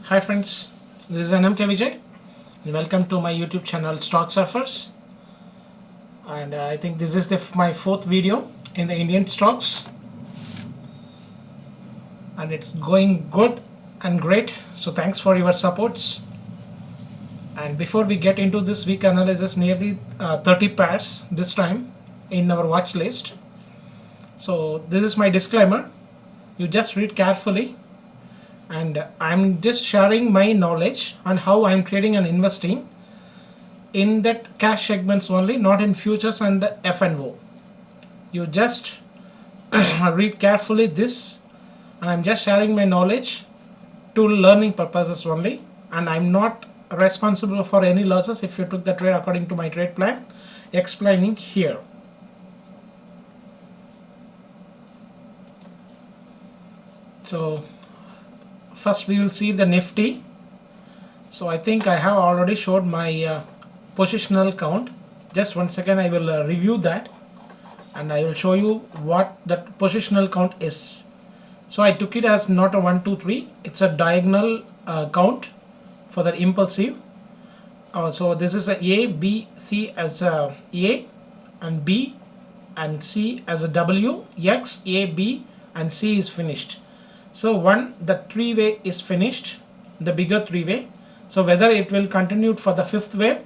Hi friends, this is NMK Vijay and welcome to my YouTube channel Stock Surfers. And I think this is my fourth video in the Indian stocks, and it's going good and great. So thanks for your supports. And before we get into this week analysis, nearly 30 pairs this time in our watch list. So this is my disclaimer. You just read carefully, and I'm just sharing my knowledge on how I'm trading and investing in that cash segments only, not in futures and the F&O. You just read carefully this, and I'm just sharing my knowledge to learning purposes only, and I'm not responsible for any losses if you took the trade according to my trade plan explaining here. So first we will see the Nifty. So I think I have already showed my positional count. Just 1 second, I will review that and I will show you what that positional count is. So I took it as not a 1 2 3, it's a diagonal count for the impulsive. So this is a B, C as a and B and C as a W, X, A, B and C is finished. So the three-way is finished, the bigger three-way. So whether it will continue for the fifth wave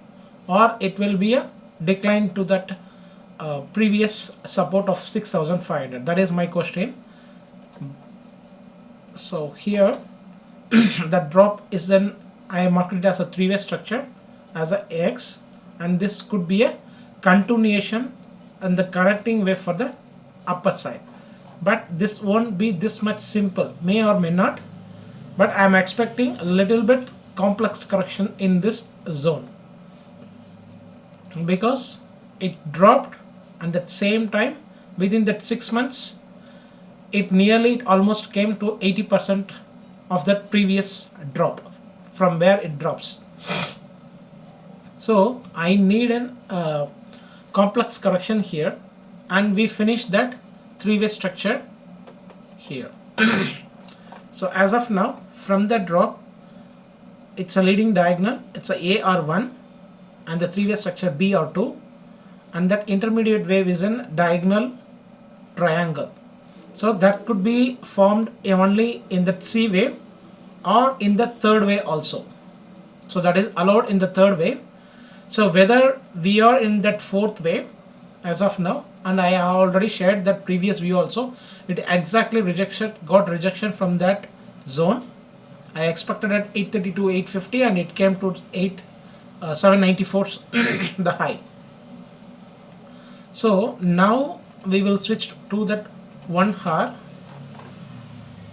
or it will be a decline to that previous support of 6,500, that is my question. So here the drop is, then I marked it as a three-way structure as a X, and this could be a continuation and the connecting wave for the upper side, but this won't be this much simple, may or may not, but I am expecting a little bit complex correction in this zone because it dropped, and at the same time within that 6 months it almost came to 80% of the previous drop from where it drops. So I need an complex correction here, and we finished that three-way structure here. So as of now, from the drop, it's a leading diagonal, it's a AR1 and the three-way structure BR2, and that intermediate wave is a diagonal triangle. So that could be formed only in the C wave or in the third wave also. So that is allowed in the third wave. So whether we are in that fourth wave as of now, and I have already shared that previous view also, it exactly got rejection from that zone. I expected at 832, 850 and it came to 794 the high. So now we will switch to that 1 hour.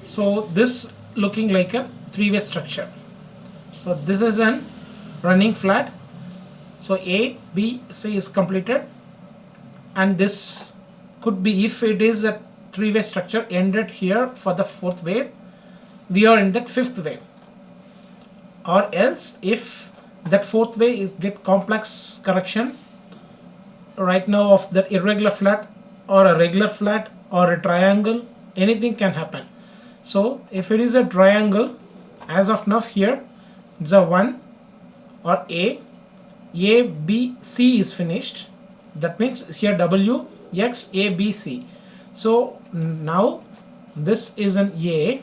So this looking like a three-way structure. So this is an running flat. So A, B, C is completed, and this could be, if it is a three-way structure ended here for the fourth wave, we are in that fifth wave, or else if that fourth wave is get complex correction right now of that irregular flat or a regular flat or a triangle, anything can happen. So if it is a triangle, as of now here it's a 1 or A, B, C is finished, that means here W, X, A, B, C. So now this is an A,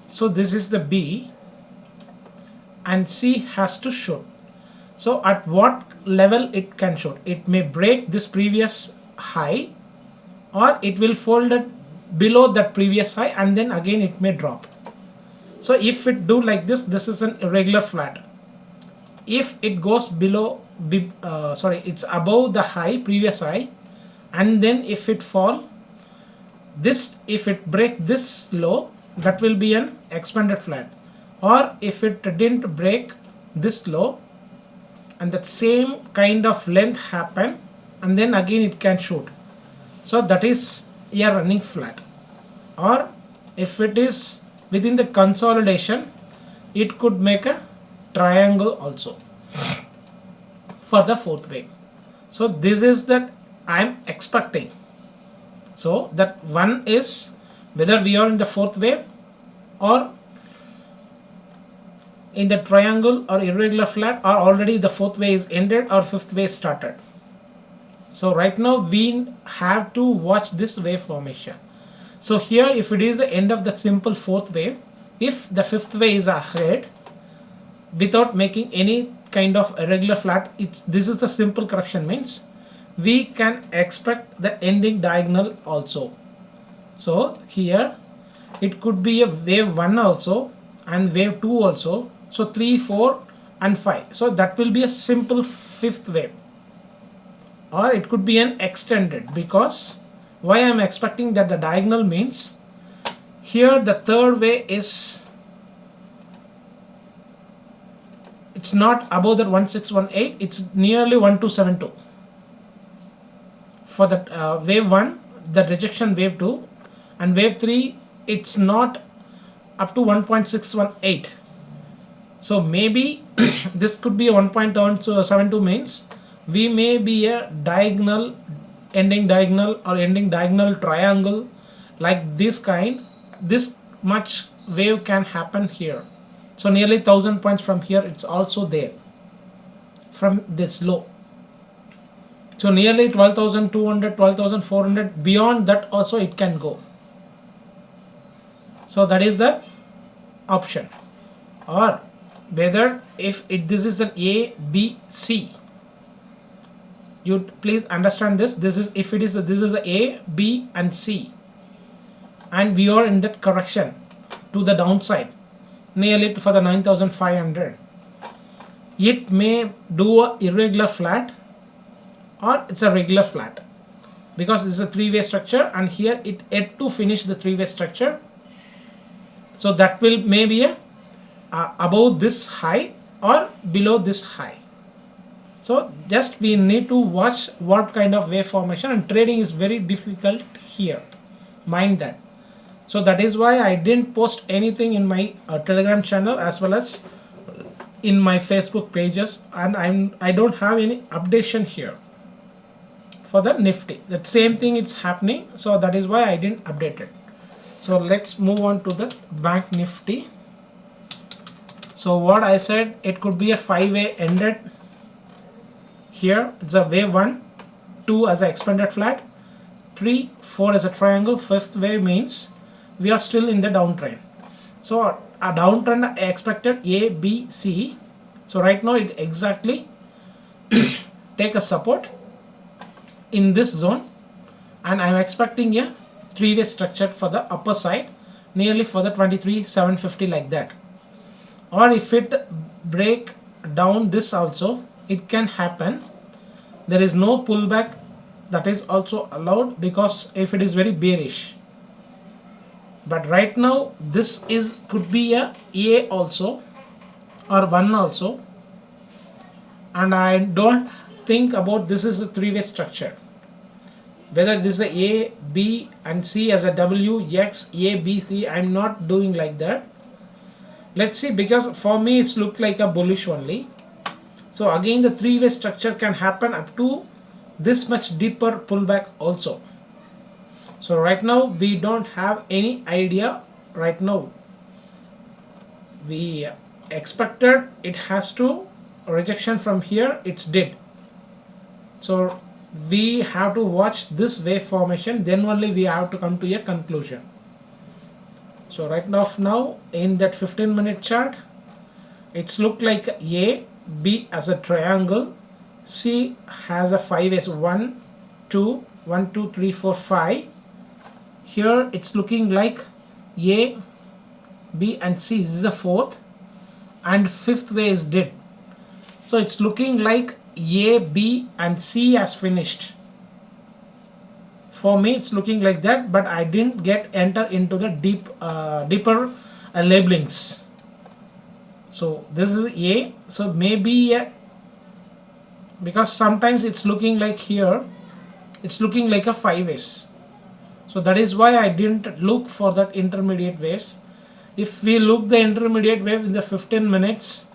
so this is the B, and C has to shoot. So at what level it can shoot? It may break this previous high, or it will fold it below that previous high, and then again it may drop. So if it do like this, this is an irregular flat. If it goes below, it's above the high, previous high, and then if it fall, this, if it break this low, that will be an expanded flat. Or if it didn't break this low and that same kind of length happen, and then again it can shoot, so that is a running flat. Or if it is within the consolidation, it could make a triangle also for the fourth wave. So this is that I am expecting. So that one is whether we are in the fourth wave or in the triangle or irregular flat, or already the fourth wave is ended or fifth wave started. So right now we have to watch this wave formation. So here, if it is the end of the simple fourth wave, if the fifth wave is ahead without making any kind of irregular flat, this is the simple correction, means we can expect the ending diagonal also. So here it could be a wave 1 also and wave 2 also. So 3, 4 and 5. So that will be a simple fifth wave, or it could be an extended, because why I am expecting that the diagonal means here the third wave is, it's not above that 1618, it's nearly 1272 for that wave 1, the rejection wave 2, and wave 3 it's not up to 1.618. So maybe this could be a 1.72, means we may be a diagonal, ending diagonal or ending diagonal triangle like this kind. This much wave can happen here. So nearly 1000 points from here, it's also there from this low. So nearly 12,200, 12,400, beyond that also it can go. So that is the option. Or whether if this is an A, B, C, you please understand this. This is if it is this is A, B and C, and we are in that correction to the downside, nearly for the 9,500. It may do a irregular flat or it's a regular flat, because this is a three-way structure and here it had to finish the three-way structure. So that will maybe a above this high or below this high. So just we need to watch what kind of wave formation, and trading is very difficult here, mind that. So that is why I didn't post anything in my Telegram channel as well as in my Facebook pages, and I don't have any updation here for the Nifty. That same thing it's happening, so that is why I didn't update it. So let's move on to the Bank Nifty. So what I said, it could be a 5-way ended. Here it's a wave 1, 2 as an expanded flat, 3, 4 as a triangle. Fifth wave means we are still in the downtrend. So a downtrend I expected A, B, C. So right now it exactly take a support in this zone, and I'm expecting a three-way structure for the upper side, nearly for the 23,750 like that. Or if it break down this also, it can happen. There is no pullback, that is also allowed, because if it is very bearish. But right now this is could be a also or 1 also, and I don't think about this is a three-way structure. Whether this is a B and C as a W, X, A, B, C, I'm not doing like that. Let's see, because for me it's looked like a bullish only. So again the three-way structure can happen up to this much deeper pullback also. So right now we don't have any idea. Right now we expected it has to rejection from here, it's did. So we have to watch this wave formation, then only we have to come to a conclusion. So right now in that 15-minute chart, it's look like A, B as a triangle, C has a 5 as 1, 2, 1, 2, 3, 4, 5. Here it's looking like A, B and C. This is a fourth, and fifth way is did. So it's looking like A, B and C has finished. For me it's looking like that, but I didn't get enter into the deeper labelings. So this is A. So maybe because sometimes it's looking like here, it's looking like a 5 waves. So that is why I didn't look for that intermediate waves. If we look the intermediate wave in the 15 minutes,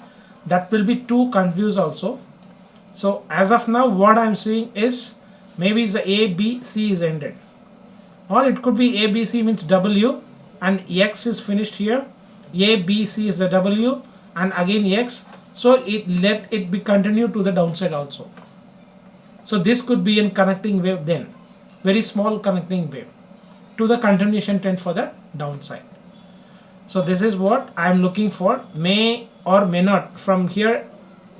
that will be too confused also. So as of now what I'm seeing is maybe the A, B, C is ended, or it could be A, B, C means W and X is finished here. A, B, C is the W and again X, so it let it be continued to the downside also. So this could be a connecting wave, then very small connecting wave to the continuation trend for the downside. So this is what I am looking for, may or may not from here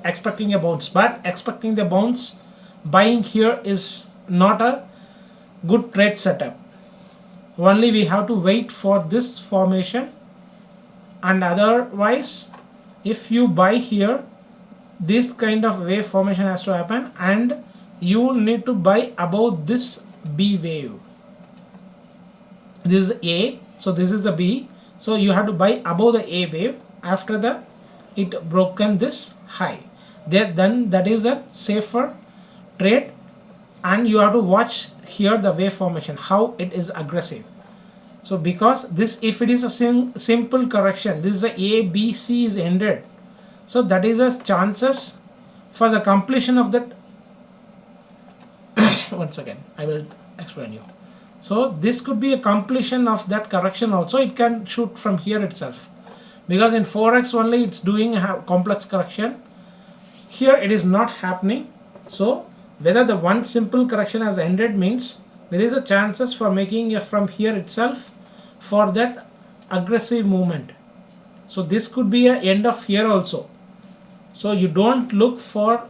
expecting a bounce, but expecting the bounce buying here is not a good trade setup. Only we have to wait for this formation, and otherwise if you buy here, this kind of wave formation has to happen and you need to buy above this B wave. This is A, so this is the B, so you have to buy above the A wave after the it broken this high. Then that is a safer trade, and you have to watch here the wave formation how it is aggressive. So because this, if it is a simple correction, this is a A, B, C is ended, so that is a chances for the completion of that. Once again I will explain you. So this could be a completion of that correction also. It can shoot from here itself, because in forex only it's doing a complex correction. Here it is not happening. So whether the one simple correction has ended means there is a chances for making a from here itself for that aggressive movement. So this could be a end of here also. So you don't look for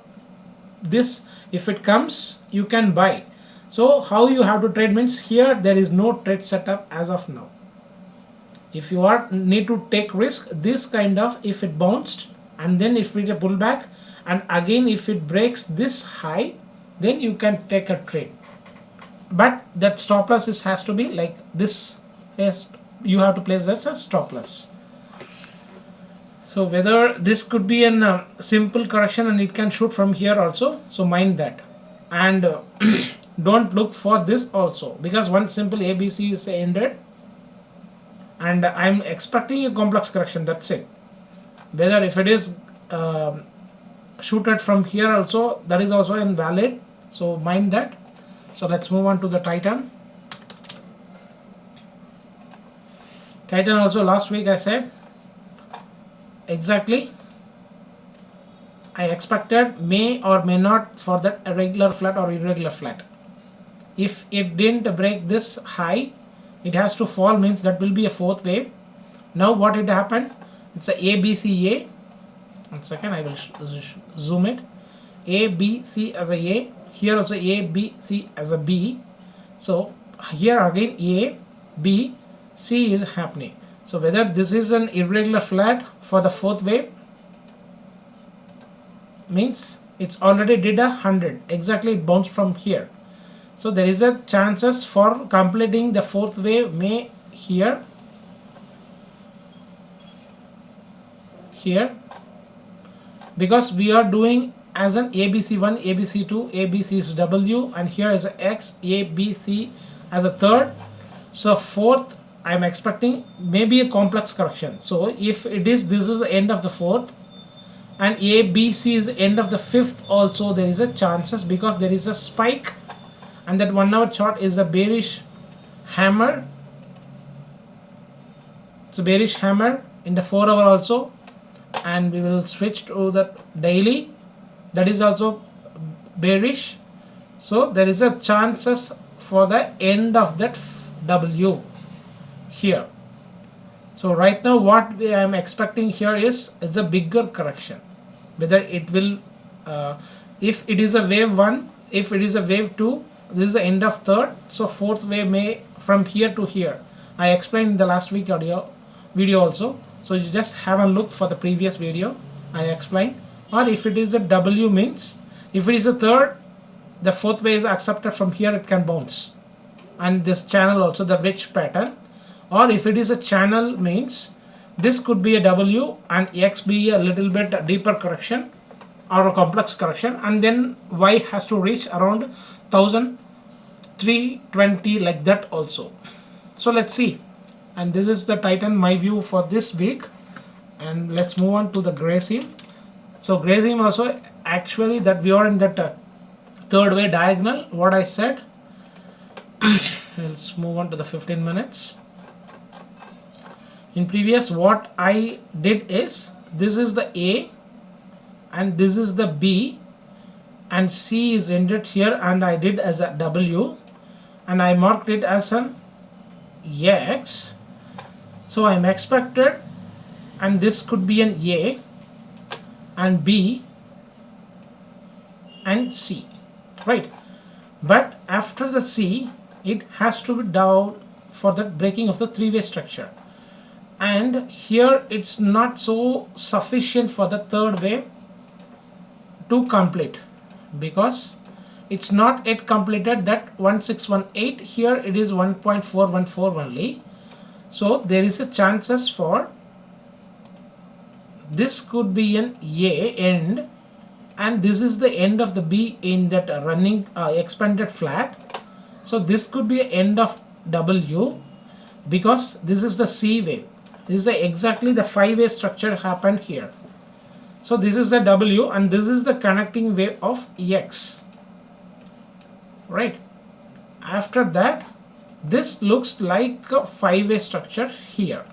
this. If it comes you can buy. So how you have to trade means here there is no trade setup as of now. If you are need to take risk, this kind of, if it bounced and then if it a pullback and again if it breaks this high, then you can take a trade. But that stop loss is has to be like this. Yes, you have to place this as stop loss. So whether this could be a simple correction and it can shoot from here also, so mind that. And don't look for this also, because one simple ABC is ended and I'm expecting a complex correction, that's it. Whether if it is shooted from here also, that is also invalid, so mind that. So let's move on to the Titan. Titan also last week I said exactly I expected may or may not for that irregular flat or irregular flat. If it didn't break this high, it has to fall, means that will be a fourth wave. Now what it happened, it's a ABCA. 1 second, I will zoom it. ABC as a here also ABC as a B. So here again A, B, C is happening. So whether this is an irregular flat for the fourth wave means it's already did 100 exactly, it bounced from here. So there is a chances for completing the fourth wave may here, because we are doing as an ABC1, ABC2, ABC is W, and here is a X, ABC as a third. So fourth I am expecting maybe a complex correction. So if it is, this is the end of the fourth, and ABC is the end of the fifth also, there is a chances because there is a spike, and that 1 hour chart is a bearish hammer. It's a bearish hammer in the 4 hour also, and we will switch to the daily, that is also bearish. So there is a chances for the end of that W here. So right now what I am expecting here is a bigger correction. Whether it will if it is a wave 1, if it is a wave 2, this is the end of third, so fourth wave may from here to here. I explained in the last week video also, so you just have a look for the previous video I explained. Or if it is a W means if it is a third, the fourth wave is accepted from here, it can bounce, and this channel also the wedge pattern. Or if it is a channel means this could be a W and X be a little bit deeper correction or a complex correction, and then Y has to reach around 1320 like that also. So let's see. And this is the Titan, my view for this week. And let's move on to the Grayscale. So Grayscale also, actually that we are in that third way diagonal, what I said. Let's move on to the 15 minutes. In previous, what I did is, this is the A and this is the B and C is ended here, and I did as a W and I marked it as an X. So I'm expected, and this could be an A and B and C, right? But after the C, it has to be down for the breaking of the three-way structure, and here it's not so sufficient for the third wave to complete, because it's not yet completed that 1618. Here it is 1.414 only. So there is a chances for this could be an A end, and this is the end of the B in that running expanded flat. So this could be an end of W, because this is the C wave. This is exactly the 5-way structure happened here. So this is the W and this is the connecting wave of X, right? After that, this looks like a 5-way structure here.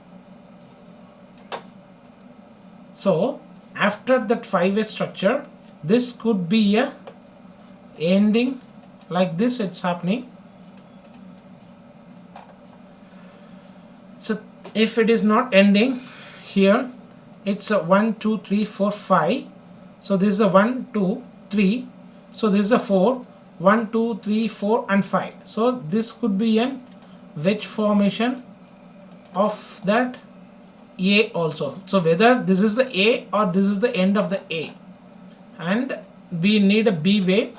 So after that 5-way structure, this could be a ending like this. It's happening. So if it is not ending here, it's a 1 2 3 4 5. So this is a 1 2 3. So this is a 4 1 2 3 4 and 5. So this could be an wedge formation of that A also. So whether this is the A or this is the end of the A, and we need a B wave,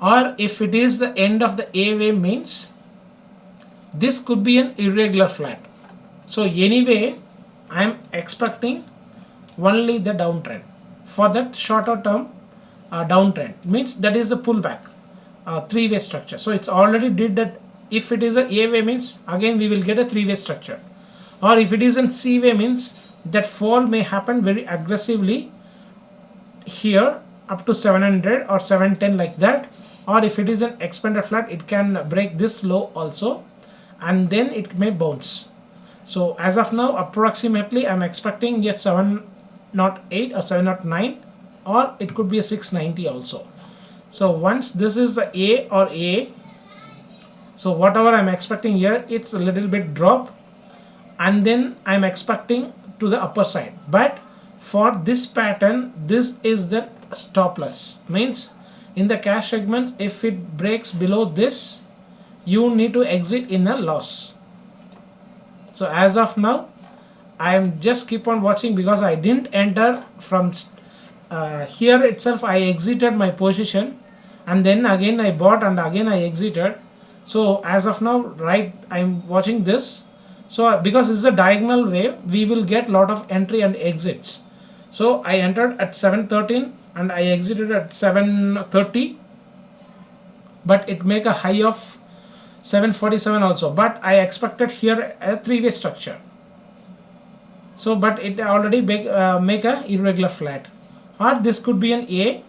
or if it is the end of the A wave, means this could be an irregular flat. So anyway, I am expecting only the downtrend. For that shorter term downtrend, means that is the pullback, three-way structure. So it's already did that. If it is a wave, means again we will get a three-way structure, or if it is a C wave, means that fall may happen very aggressively here up to 700 or 710 like that, or if it is an expanded flat, it can break this low also, and then it may bounce. So as of now, approximately I'm expecting yet 708 or 709, or it could be a 690 also. So once this is the A or A, so whatever I'm expecting here, it's a little bit drop, and then I'm expecting to the upper side. But for this pattern, this is the stop loss, means in the cash segments, if it breaks below this, you need to exit in a loss. So as of now, I am just keep on watching, because I didn't enter from here itself. I exited my position, and then again I bought and again I exited. So as of now, right, I'm watching this. So because this is a diagonal wave, we will get lot of entry and exits. So I entered at 713 and I exited at 730, but it make a high of 747 also, but I expected here a three-way structure. So but it already make a irregular flat, or this could be an A.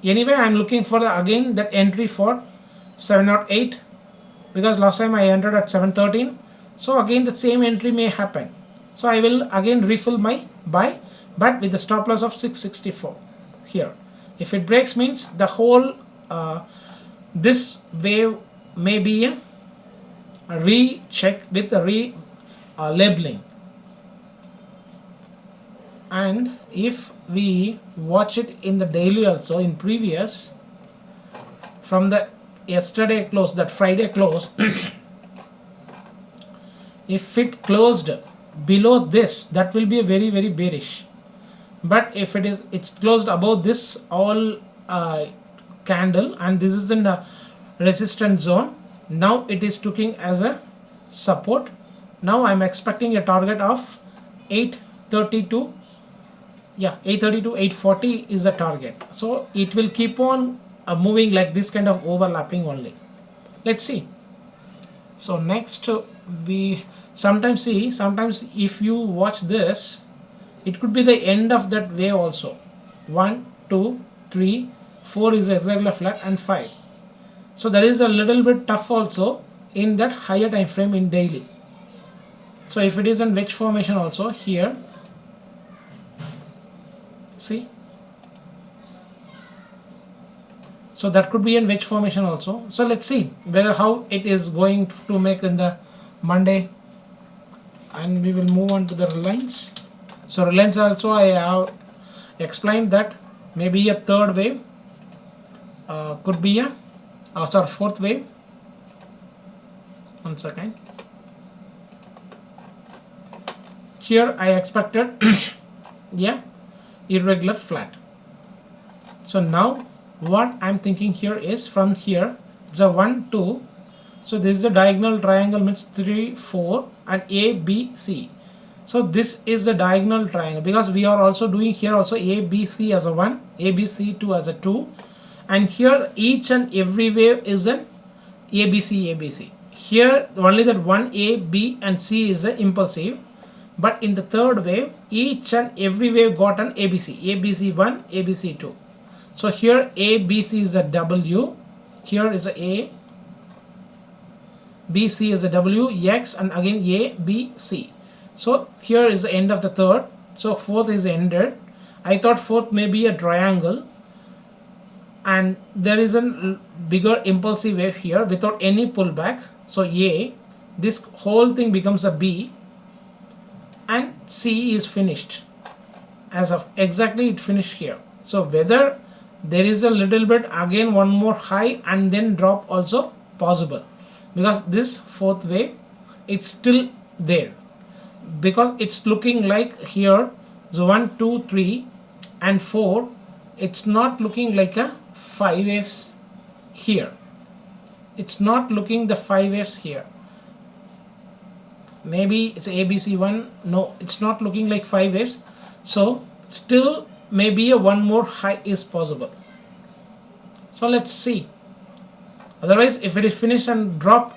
Anyway, I'm looking for again that entry for 708, because last time I entered at 713. So again the same entry may happen. So I will again refill my buy, but with the stop loss of 664 here. If it breaks, means the whole this wave may be a recheck with the labeling. And if we watch it in the daily also, in previous, from the yesterday close, that Friday close, if it closed below this, that will be a very very bearish. But if it's closed above this all candle, and this is in the resistance zone, now it is taking as a support. Now I'm expecting a target of 832. Yeah, 830 to 840 is the target. So it will keep on moving like this kind of overlapping only. Let's see. So next we sometimes see, sometimes if you watch this, it could be the end of that wave also. 1 2 3 4 is a irregular flat, and 5. So that is a little bit tough also in that higher time frame in daily. So if it is in wedge formation also here, see, so that could be in wedge formation also. So let's see whether how it is going to make in the Monday, and we will move on to the Reliance. So Reliance also I have explained that maybe a third wave, could be a sorry, fourth wave. One second. Here I expected yeah, irregular flat. So now what I'm thinking here is from here the 1 2, so this is a diagonal triangle, means 3 4 and A B C. So this is the diagonal triangle, because we are also doing here also A B C as a 1, A B C 2 as a 2, and here each and every wave is an A B C A B C. Here only that 1 A B and C is the impulsive, but in the third wave each and every wave got an ABC, ABC1, ABC2. So here ABC is a W, here is a BC is a W, X, and again A, B, C. So here is the end of the third. So fourth is ended. I thought fourth may be a triangle, and there is a bigger impulsive wave here without any pullback. So A, this whole thing becomes a B, and C is finished as of exactly it finished here. So whether there is a little bit again one more high and then drop also possible, because this fourth wave it's still there, because it's looking like here the 1 2 3 and 4, it's not looking like a 5 waves here, it's not looking the 5 waves here. Maybe it's ABC1, no, it's not looking like 5 waves. So still maybe a one more high is possible. So let's see. Otherwise if it is finished and drop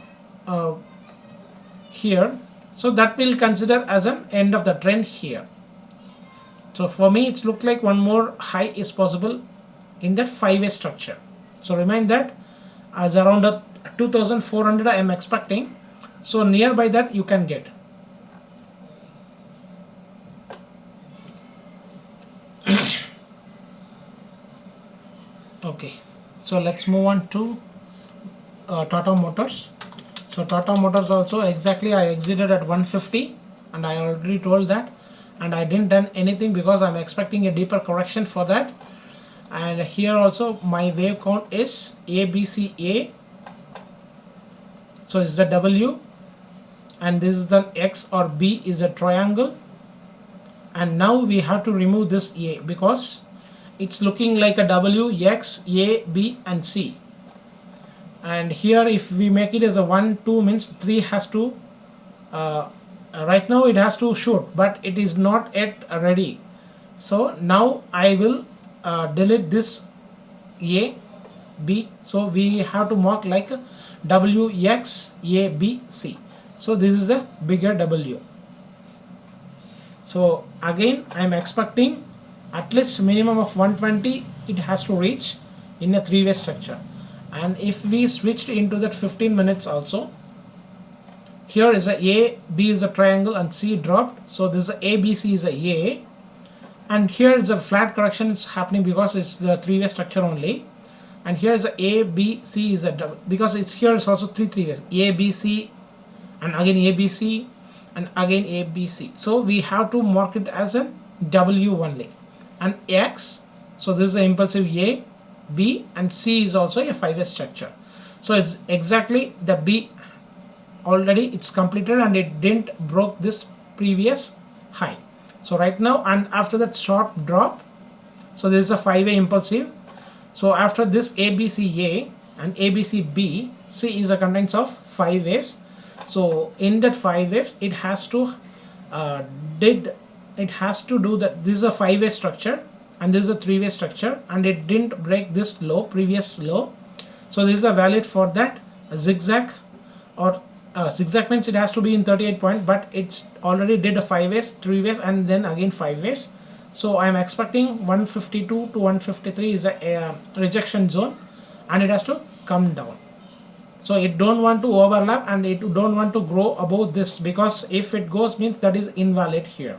here, so that will consider as an end of the trend here. So for me it's looked like one more high is possible in that 5-way structure. So remind that as around a 2400 I am expecting. So nearby that you can get. Okay, so let's move on to Tata Motors. So Tata Motors also exactly I exited at 150, and I already told that, and I didn't done anything because I'm expecting a deeper correction for that. And here also my wave count is ABCA, so it's the W, and this is the X or B is a triangle, and now we have to remove this A because it's looking like a W, X, A, B and C. And here if we make it as a 1 2 means 3 has to right now it has to shoot, but it is not yet ready. So now I will delete this A, B, so we have to mark like W, X, A, B, C. So this is a bigger W. So again I am expecting at least minimum of 120 it has to reach in a 3-way structure. And if we switched into that 15 minutes also, here is a B is a triangle and C dropped, so this is a ABC is a, and here is a flat correction it's happening because it's the 3-way structure only. And here is a B, C is a double, because it's here is also three ways, A, B, C, and again A, B, C, and again A, B, C. So we have to mark it as a W only. And X, so this is the impulsive A, B, and C is also a 5-way structure. So it's exactly the B already it's completed and it didn't broke this previous high. So right now, and after that short drop, so this is a 5-way impulsive. So after this ABCA and ABCB, C is a contents of 5 waves. So in that 5 waves it has to do that. This is a 5-way structure and this is a 3-way structure, and it didn't break this low, previous low. So this is a valid for that zigzag, or zigzag means it has to be in 38 point, but it's already did a 5 ways, 3 ways, and then again 5 ways. So I am expecting 152 to 153 is a rejection zone, and it has to come down. So it don't want to overlap and it don't want to grow above this, because if it goes means that is invalid here.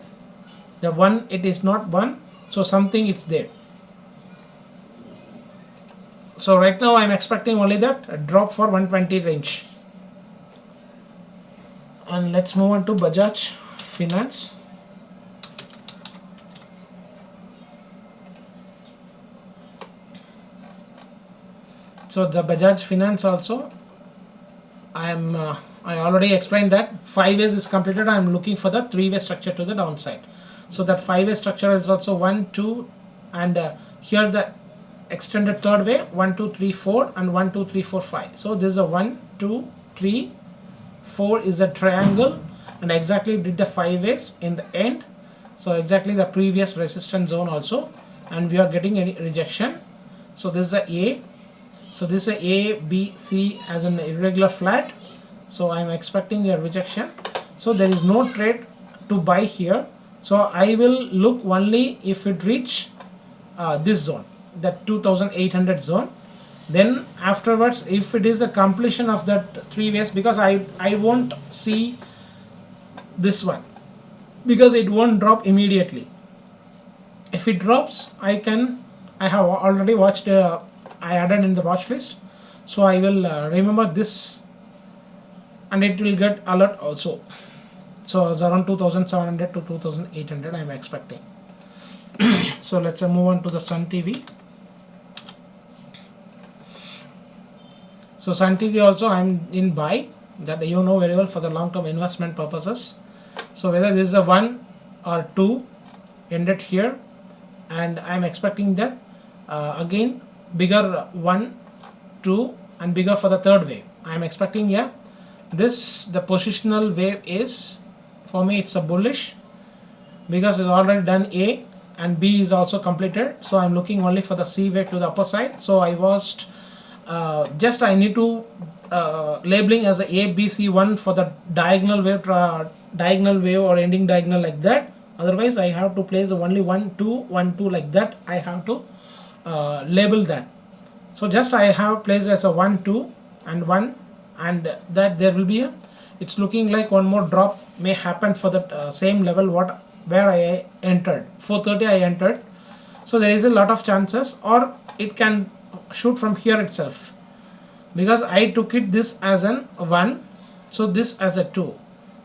The one, it is not one, so something it's there. So right now I'm expecting only that a drop for 120 range. And let's move on to Bajaj Finance. So the Bajaj Finance also, I already explained that 5 ways is completed. I am looking for the 3-way structure to the downside. So that 5-way structure is also 1, 2, and here the extended third way 1, 2, 3, 4, and 1, 2, 3, 4, 5. So this is a 1, 2, 3, 4 is a triangle, and exactly did the 5 ways in the end. So exactly the previous resistance zone also, and we are getting any rejection. So this is a A. So this is a B, C as an irregular flat. So I am expecting a rejection. So there is no trade to buy here. So I will look only if it reach this zone, that 2800 zone. Then afterwards, if it is the completion of that 3 ways, because I won't see this one, because it won't drop immediately. If it drops, I have already watched, I added in the watch list, so I will remember this, and it will get alert also. So it's around 2700 to 2800 I am expecting. So let's move on to the Sun TV. So Sun TV also I'm in buy, that you know very well, for the long-term investment purposes. So whether this is a 1 or 2 ended here, and I'm expecting that again bigger 1, 2, and bigger for the third wave. I'm expecting, yeah, this the positional wave is, for me it's a bullish, because it's already done A, and B is also completed. So I'm looking only for the C wave to the upper side. So I was just I need to labeling as a B, C, 1 for the diagonal wave or ending diagonal like that. Otherwise I have to place only 1, 2, 1, 2 like that. I have to label that. So just I have placed as a 1, 2 and 1, and that there will be a, it's looking like one more drop may happen for the same level where I entered 430 I entered. So there is a lot of chances, or it can shoot from here itself, because I took it this as an 1, so this as a 2.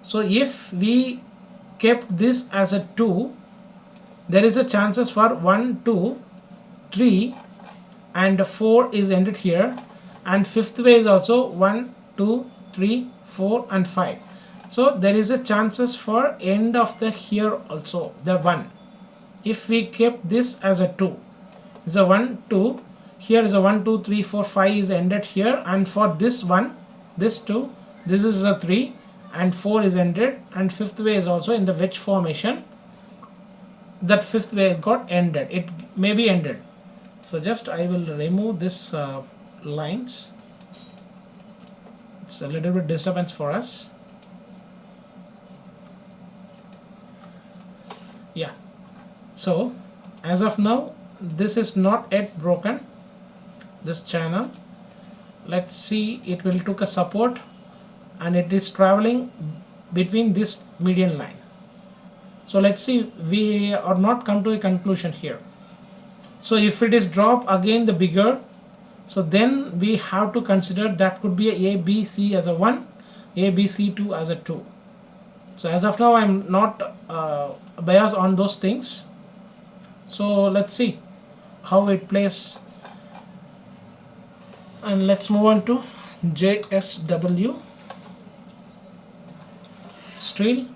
So if we kept this as a 2, there is a chances for 1, 2, 3 and 4 is ended here, and fifth way is also 1, 2, 3, 4 and 5. So there is a chances for end of the here also the 1. If we kept this as a 2, is a 1, 2, here is a 1, 2, 3, 4, 5 is ended here, and for this one, this 2, this is a 3 and 4 is ended, and fifth way is also in the wedge formation. That fifth way got ended, it may be ended. So just I will remove this lines. It's a little bit disturbance for us. Yeah, so as of now this is not yet broken, this channel. Let's see, it will took a support and it is traveling between this median line. So let's see, we are not come to a conclusion here. So if it is drop again the bigger, so then we have to consider that could be a B, C as a 1, A, B, C 2 as a 2. So as of now I'm not biased on those things. So let's see how it plays, and let's move on to JSW Steel.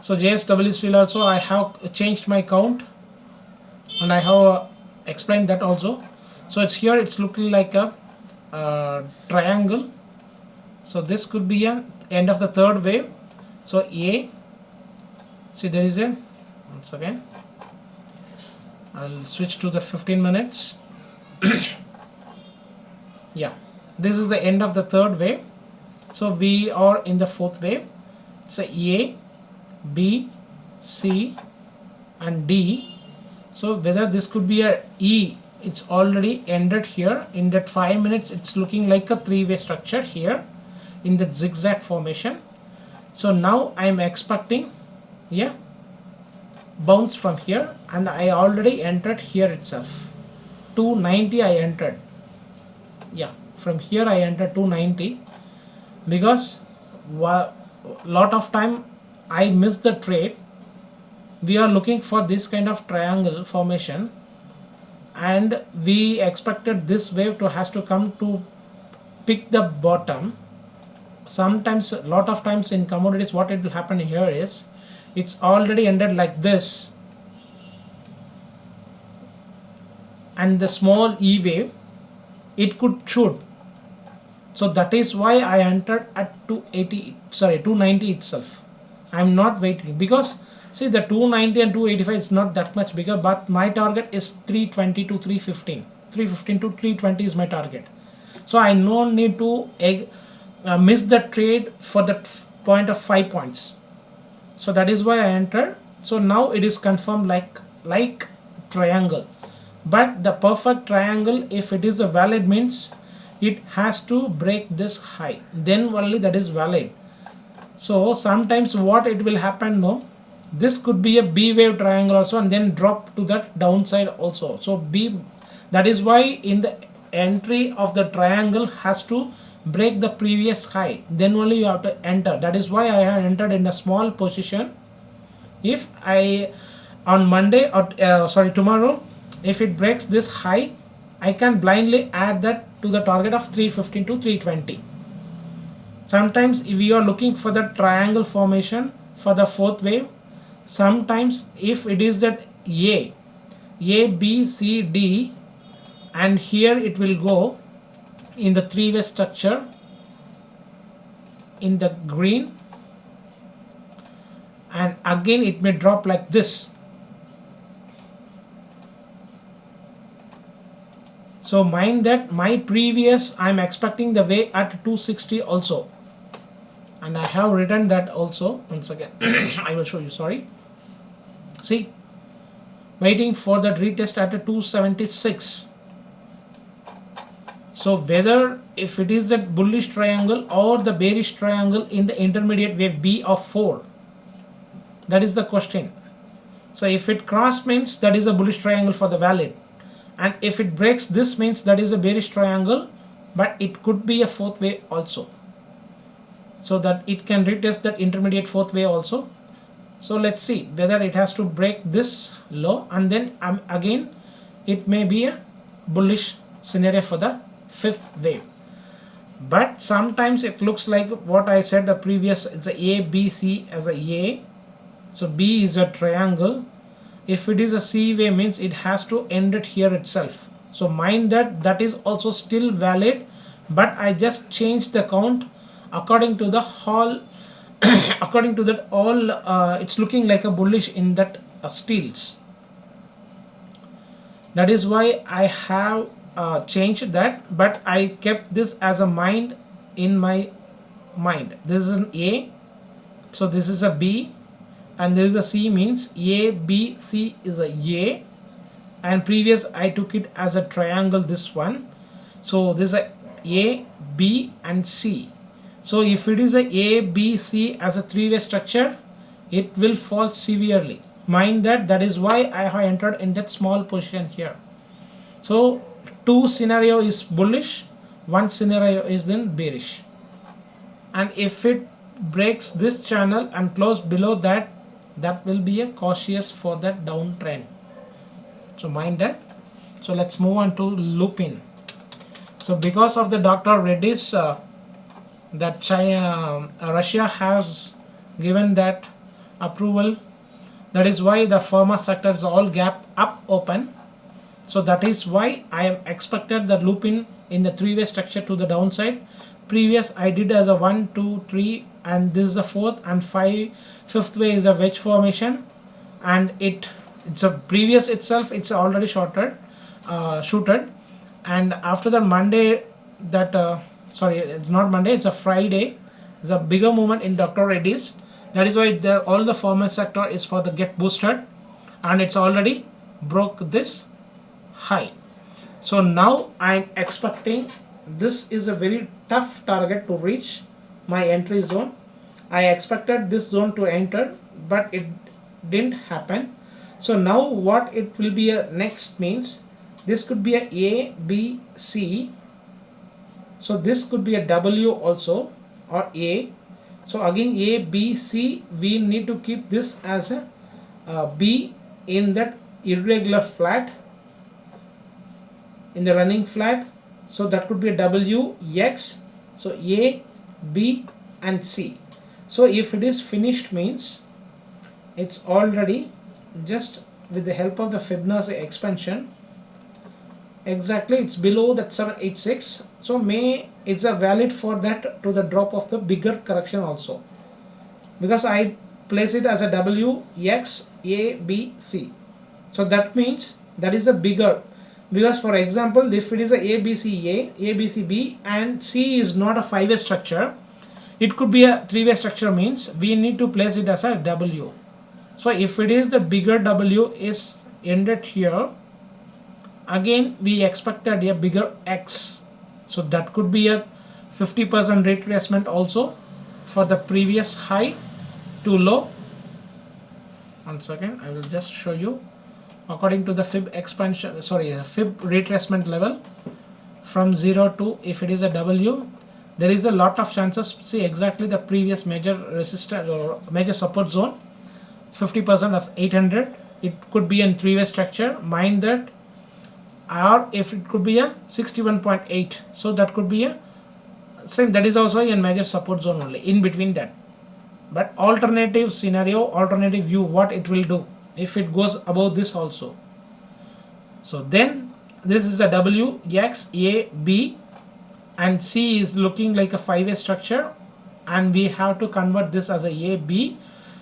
So JSW Steel also I have changed my count, and I have explained that also. So it's here, it's looking like a triangle. So this could be a end of the third wave. So A, see there is a, once again I'll switch to the 15 minutes. Yeah, this is the end of the third wave. So we are in the fourth wave. It's a B, C and D. So whether this could be a E it's already ended here. In that 5 minutes it's looking like a three-way structure here in the zigzag formation. So now I'm expecting bounce from here, and I already entered here itself. 290 I entered. From here I entered 290 because lot of time I missed the trade. We are looking for this kind of triangle formation, and we expected this wave has to come to pick the bottom. Sometimes, a lot of times in commodities, what it will happen here is it's already ended like this, and the small E wave it could shoot. So that is why I entered at 290 itself. I'm not waiting because see the 290 and 285 is not that much bigger, but my target is 320 to 315. 315 to 320 is my target. So I no need to miss the trade for the point of 5 points. So that is why I entered. So now it is confirmed like triangle, but the perfect triangle, if it is a valid, means it has to break this high, then only that is valid. So sometimes what it will happen, no, this could be a B wave triangle also and then drop to that downside also. So B, that is why in the entry of the triangle has to break the previous high, then only you have to enter. That is why I have entered in a small position. If I on Monday or tomorrow, if it breaks this high, I can blindly add that to the target of 315 to 320. Sometimes if you are looking for the triangle formation for the fourth wave, sometimes if it is that A, B, C, D, and here it will go in the three-way structure in the green, and again it may drop like this. So mind that my previous, I'm expecting the way at 260 also, and I have written that also. Once again I will show you, sorry. See, waiting for that retest at a 276. So whether if it is that bullish triangle or the bearish triangle in the intermediate wave B of 4, that is the question. So if it cross means that is a bullish triangle for the valid, and if it breaks this means that is a bearish triangle, but it could be a fourth wave also, so that it can retest that intermediate fourth wave also. So let's see whether it has to break this low, and then again it may be a bullish scenario for the fifth wave. But sometimes it looks like what I said the previous, it's a A, B, C as a A. So B is a triangle. If it is a C wave means it has to end it here itself. So mind that that is also still valid, but I just changed the count according to the whole according to that all it's looking like a bullish in that steels. That is why I have changed that, but I kept this as a mind in my mind. This is an A, so this is a B, and there is a C, means A, B, C is a A, and previous I took it as a triangle, this one. So this is A, B and C. So if it is a B, C as a three-way structure, it will fall severely. Mind that, that is why I have entered in that small position here. So two scenario is bullish, one scenario is then bearish, and if it breaks this channel and close below that, that will be a cautious for that downtrend. So mind that. So let's move on to Lupin. So because of the Dr. Reddy's that China, Russia has given that approval, that is why the pharma sector is all gap up open. So that is why I am expected the Lupin in the three-way structure to the downside. Previous I did as a 1, 2, 3, and this is the fourth, and fifth way is a wedge formation, and it's a previous itself, it's already shorted, and after the Monday that sorry, it's not Monday, it's a Friday, it's a bigger movement in Dr. Reddy's. That is why all the pharma sector is for the get boosted, and it's already broke this high. So now I'm expecting this is a very tough target to reach my entry zone. I expected this zone to enter, but it didn't happen. So now what it will be a next means, this could be a B, C. So this could be a W also, or A. So again A, B, C, we need to keep this as a B in that irregular flat, in the running flat. So that could be a W, X. So A, B and C. So if it is finished means it's already just with the help of the Fibonacci expansion, exactly it's below that 786. So may it's a valid for that to the drop of the bigger correction also, because I place it as a W, X, A, B, C. So that means that is a bigger, because for example if it is a ABC A, ABC B and C is not a 5-way structure, it could be a 3-way structure, means we need to place it as a W. So if it is the bigger W is ended here, again we expected a bigger X. So that could be a 50% retracement also for the previous high to low. Once again I will just show you according to the fib expansion, fib retracement level from 0 to, if it is a W, there is a lot of chances. See exactly the previous major resistance or major support zone, 50% as 800. It could be in 3-way structure, mind that, or if it could be a 61.8. So that could be a same, that is also a major support zone only in between that. But alternative scenario, alternative view, what it will do if it goes above this also. So then this is a W, X, A, B and C is looking like a 5-way structure, and we have to convert this as a B.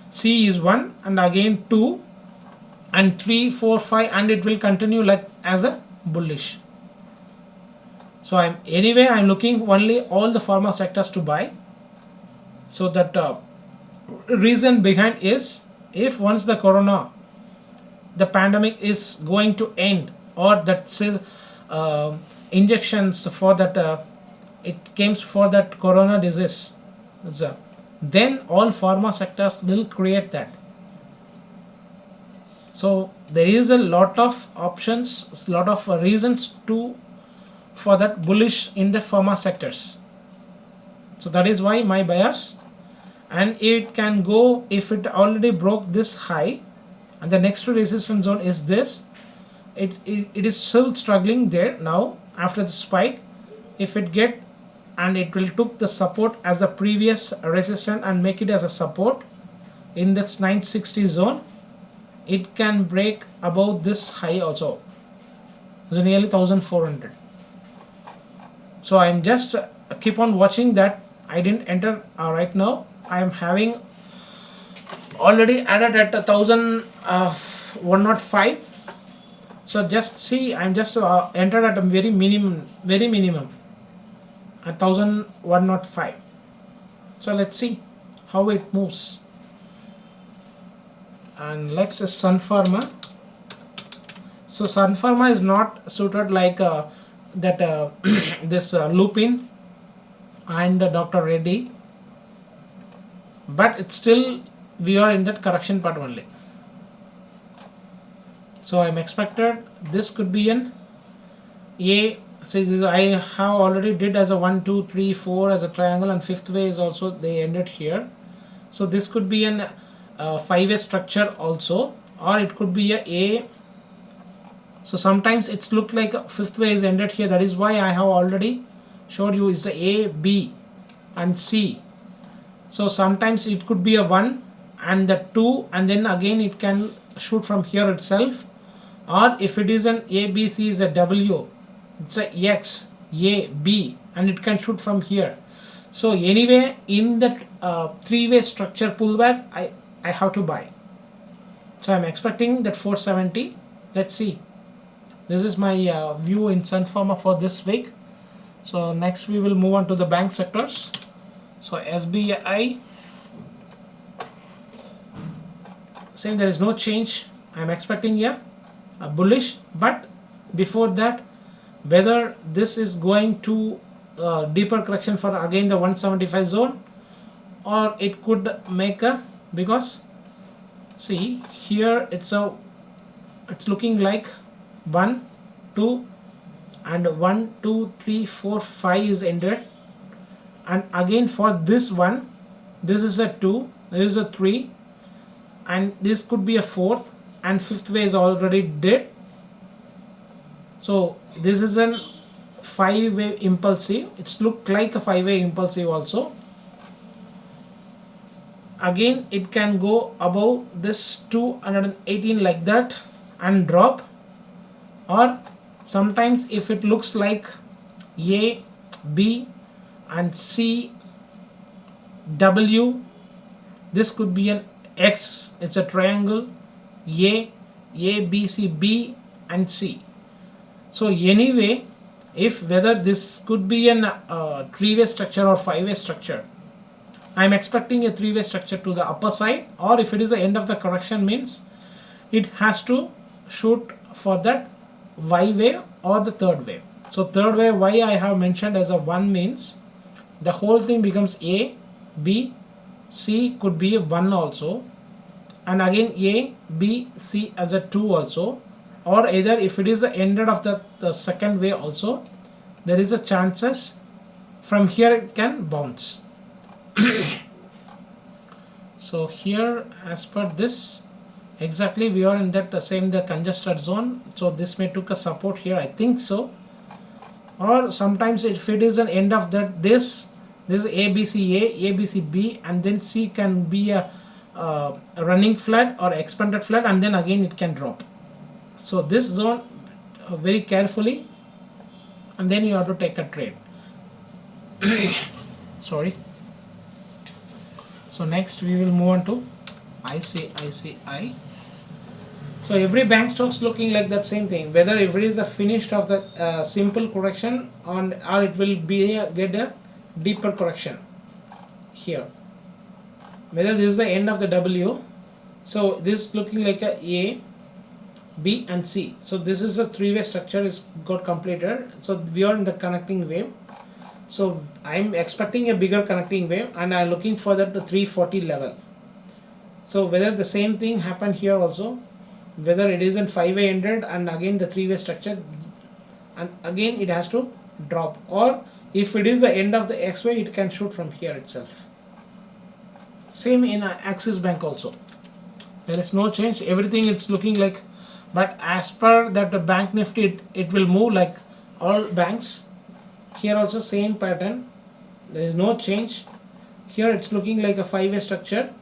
C is 1 and again 2 and 3, 4, 5 and it will continue like as a bullish. So I'm looking only all the pharma sectors to buy. So that reason behind is, if once the pandemic is going to end, or that say injections for that it comes for that corona disease, then all pharma sectors will create that. So there is a lot of options, lot of reasons for that bullish in the pharma sectors. So that is why my bias, and it can go, if it already broke this high and the next resistance zone is this, it is still struggling there now after the spike. If it get, and it will took the support as the previous resistance and make it as a support in this 960 zone, it can break above this high also, so nearly 1400. So I'm just keep on watching that. I didn't enter right now. I am having already added at 1105. So just see, I'm just entered at a very minimum at 1105. So let's see how it moves. And next is Sun Pharma. So Sun Pharma is not suited like that this Lupin and Dr. Reddy, but it's still we are in that correction part only. So I'm expected this could be an A. Says I have already did as a 1, 2, 3, 4 as a triangle, and 5th way is also they ended here. So this could be an 5-way structure also, or it could be a. So sometimes it's looked like a 5th way is ended here. That is why I have already showed you is A, B and C. So sometimes it could be a 1 and the 2, and then again it can shoot from here itself, or if it is an A, B, C is a W, it's a X, A, B, and it can shoot from here. So anyway, in that 3-way structure pullback, I have to buy. So I'm expecting that 470. Let's see. This is my view in Sun Pharma for this week. So next we will move on to the bank sectors. So SBI, same, there is no change. I'm expecting a bullish, but before that whether this is going to deeper correction for again the 175 zone, or it could make a, because see here it's looking like 1 2 and 1 2 3 4 5 is ended, and again for this one, this is a 2, this is a 3, and this could be a 4th, and 5th way is already dead. So this is an 5-way impulsive. It's look like a 5-way impulsive also. Again it can go above this 218 like that and drop, or sometimes if it looks like A, B and C, W, this could be an X, it's a triangle, A, B, C, B and C. So anyway, if whether this could be an 3-way structure or 5-way structure, I am expecting a 3-way structure to the upper side, or if it is the end of the correction means it has to shoot for that Y wave or the 3rd wave. So 3rd wave, why I have mentioned as a 1 means the whole thing becomes A, B, C could be a 1 also, and again A, B, C as a 2 also, or either if it is the ended of the 2nd wave also, there is a chances from here it can bounce. So here as per this, exactly we are in that the congested zone, so this may took a support here, I think so. Or sometimes if it is an end of that, this is ABC ABC B, and then C can be a running flat or expanded flat, and then again it can drop. So this zone very carefully, and then you have to take a trade. Sorry. So next we will move on to ICICI. So every bank stocks looking like that same thing, whether if it is the finished of the simple correction on, or it will be get a deeper correction here, whether this is the end of the W. So this is looking like a B and C. So this is a 3-way structure is got completed. So we are in the connecting wave. So I'm expecting a bigger connecting wave, and I'm looking for that the 340 level. So whether the same thing happened here also, whether it is in 5-way ended and again the 3-way structure, and again it has to drop, or if it is the end of the X way, it can shoot from here itself. Same in Axis Bank also, there is no change, everything it's looking like, but as per that the Bank Nifty, it will move like all banks. Here also same pattern, there is no change. Here it's looking like a 5-way structure.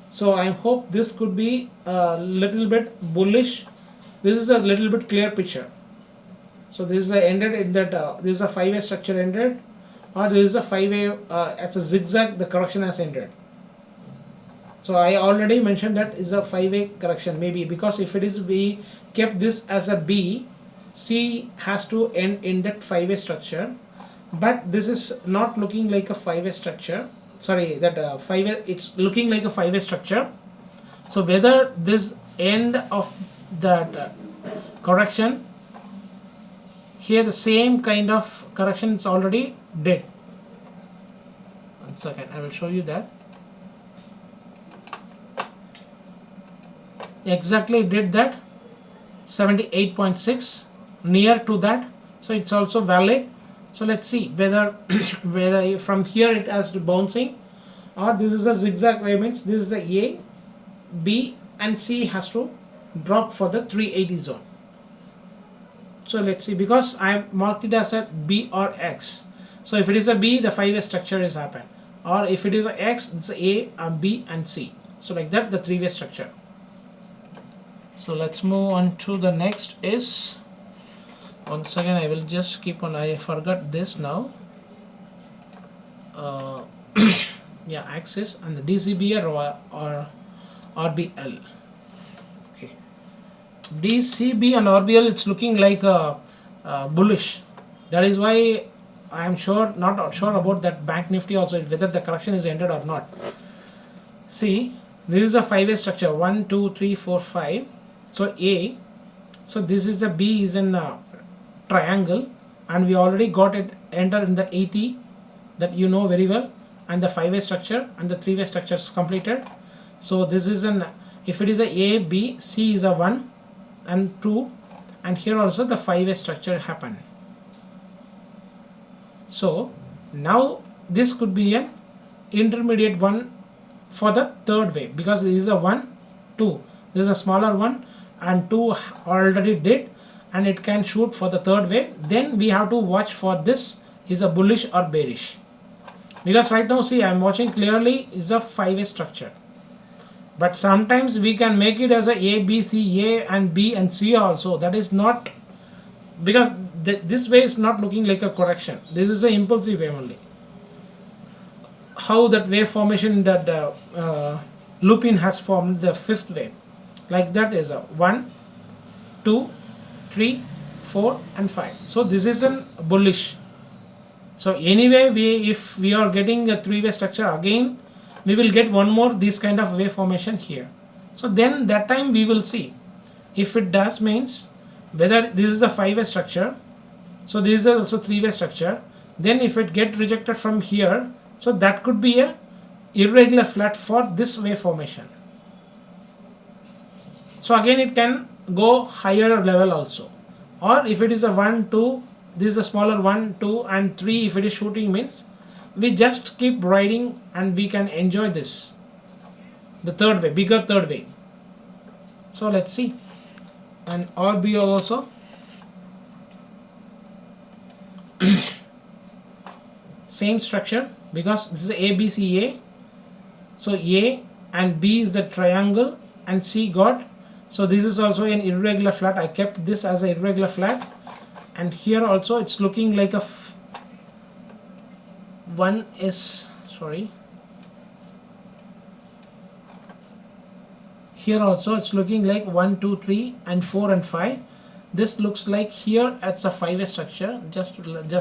So I hope this could be a little bit bullish. This is a little bit clear picture. So this is a ended in that this is a 5-way structure ended, or this is a 5-way as a zigzag, the correction has ended. So I already mentioned that is a 5-way correction, maybe because if it is, we kept this as a B, C has to end in that 5-way structure, but this is not looking like a 5-way structure. Sorry, that 5-way, it's looking like a 5-way structure. So whether this end of that correction here, the same kind of correction is already did. 1 second, I will show you that. Exactly did that 78.6, near to that, so it's also valid. So let's see whether whether from here it has to bouncing, or this is a zigzag wave, means this is the A, B and C has to drop for the 380 zone. So let's see, because I marked it as a B or X. So if it is a B, the 5-way structure is happened, or if it is a X, it's A, B and C. So like that, the 3-way structure. So let's move on to the next is, once again I will just keep on, I forgot this now. Yeah, Axis and the DCB or RBL. Okay, DCB and RBL, it's looking like a bullish. That is why I am not sure about that Bank Nifty also, whether the correction is ended or not. See, this is a 5-way structure, 1 2 3 4 5. So A, so this is a B is in a triangle, and we already got it entered in the 80, that you know very well, and the 5-way structure and the 3-way structure is completed. So this is an, if it is a B, C is a 1 and 2, and here also the 5-way structure happened. So now this could be an intermediate one for the third way, because this is a 1, 2, this is a smaller one, and 2 already did, and it can shoot for the third way. Then we have to watch for this is a bullish or bearish, because right now see I am watching clearly is a 5-way structure, but sometimes we can make it as a B, C, A and B and C also. That is not, because this way is not looking like a correction, this is an impulsive wave only. How that wave formation that Lupin has formed the 5th wave, like that is a 1, 2, 3, 4 and 5. So this is a bullish. So anyway, if we are getting a 3-way structure, again we will get one more this kind of wave formation here. So then that time we will see if it does, means whether this is the 5-way structure, so this is also 3-way structure, then if it get rejected from here, so that could be a irregular flat for this wave formation. So again it can go higher level also, or if it is a 1, 2, this is a smaller 1, 2 and 3, if it is shooting, means we just keep riding and we can enjoy this, the third way, bigger third way. So let's see. And RBO also same structure, because this is ABCA. So A and B is the triangle and C got. So this is also an irregular flat. I kept this as an irregular flat, and here also it's looking like a one is, sorry, here also it's looking like 1, 2, 3 and 4 and 5. This looks like here it's a 5-way structure. Just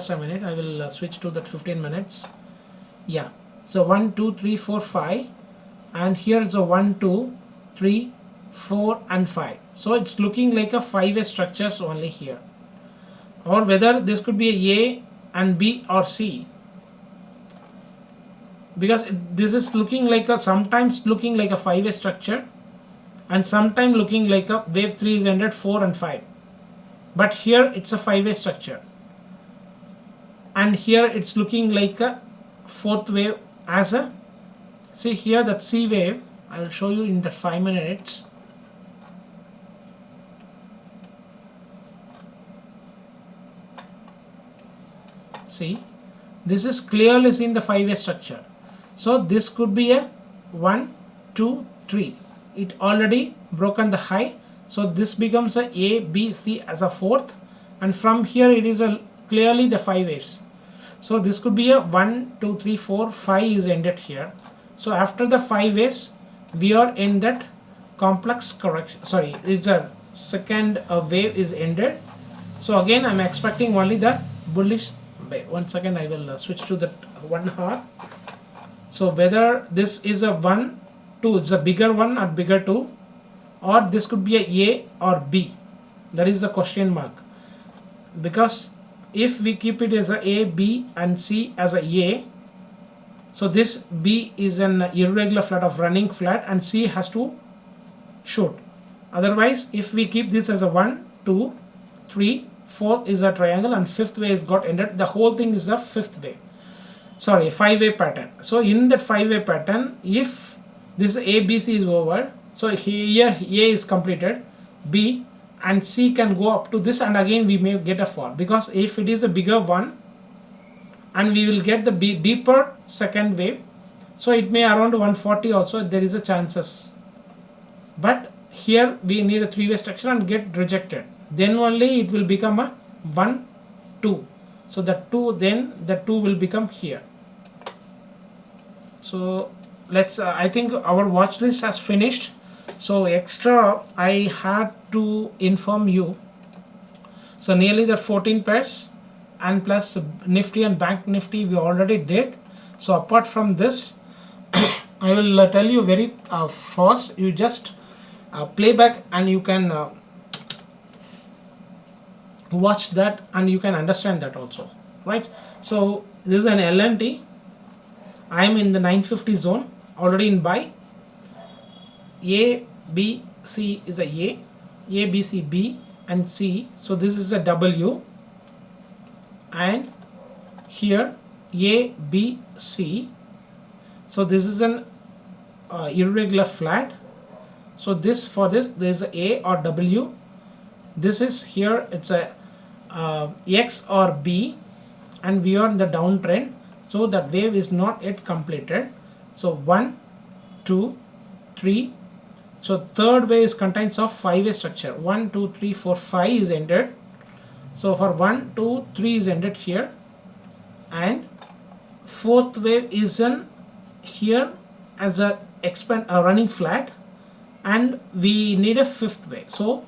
a minute, I will switch to that 15 minutes. Yeah, so 1, 2, 3, 4, 5, and here it's a 1, 2, 3, 4 and 5. So it's looking like a 5-way structures only here, or whether this could be a and B or C, because this is looking like a, sometimes looking like a 5-way structure and sometimes looking like a wave 3 is ended 4 and 5, but here it's a 5-way structure, and here it's looking like a 4th wave as a, see here that C wave, I will show you in the 5 minutes. See, this is clearly seen the 5-way structure. So this could be a 1, 2, 3. It already broken the high. So this becomes a B, C as a 4th, and from here it is a clearly the 5 waves. So this could be a 1, 2, 3, 4, 5 is ended here. So after the 5 waves, we are in that complex correction. Sorry, it's a second wave is ended. So again, I'm expecting only the bullish. 1 second, I will switch to that 1 hour. So whether this is a 1, 2, it's a bigger 1 or bigger 2, or this could be a or B. That is the question mark, because if we keep it as a B and C as a, so this B is an irregular flat of running flat and C has to shoot. Otherwise, if we keep this as a 1, 2, 3, 4 is a triangle and 5th way is got ended, the whole thing is a 5th way. Sorry, 5-way pattern. So in that 5-way pattern, if this ABC is over, so here A is completed, B and C can go up to this, and again we may get a fall, because if it is a bigger one and we will get the deeper second wave, so it may around 140 also there is a chances, but here we need a 3-way structure and get rejected, then only it will become a 1, 2. So the 2, then the 2 will become here. So let's I think our watch list has finished. So extra I had to inform you, so nearly the 14 pairs and plus Nifty and Bank Nifty we already did. So apart from this I will tell you very fast, you just play back and you can watch that and you can understand that also, right? So this is an LNT. I am in the 950 zone, already in buy. A, B, C is A, B, C, B and C. So this is a W, and here A, B, C. So this is an irregular flat. So this, for this there is a A or W. This is here, it's a X or B, and we are in the downtrend, so that wave is not yet completed. So 1, 2, 3. So third wave is contains of 5-way structure. 1, 2, 3, 4, 5 is ended. So for 1, 2, 3 is ended here, and fourth wave is in here as a running flat, and we need a fifth wave. So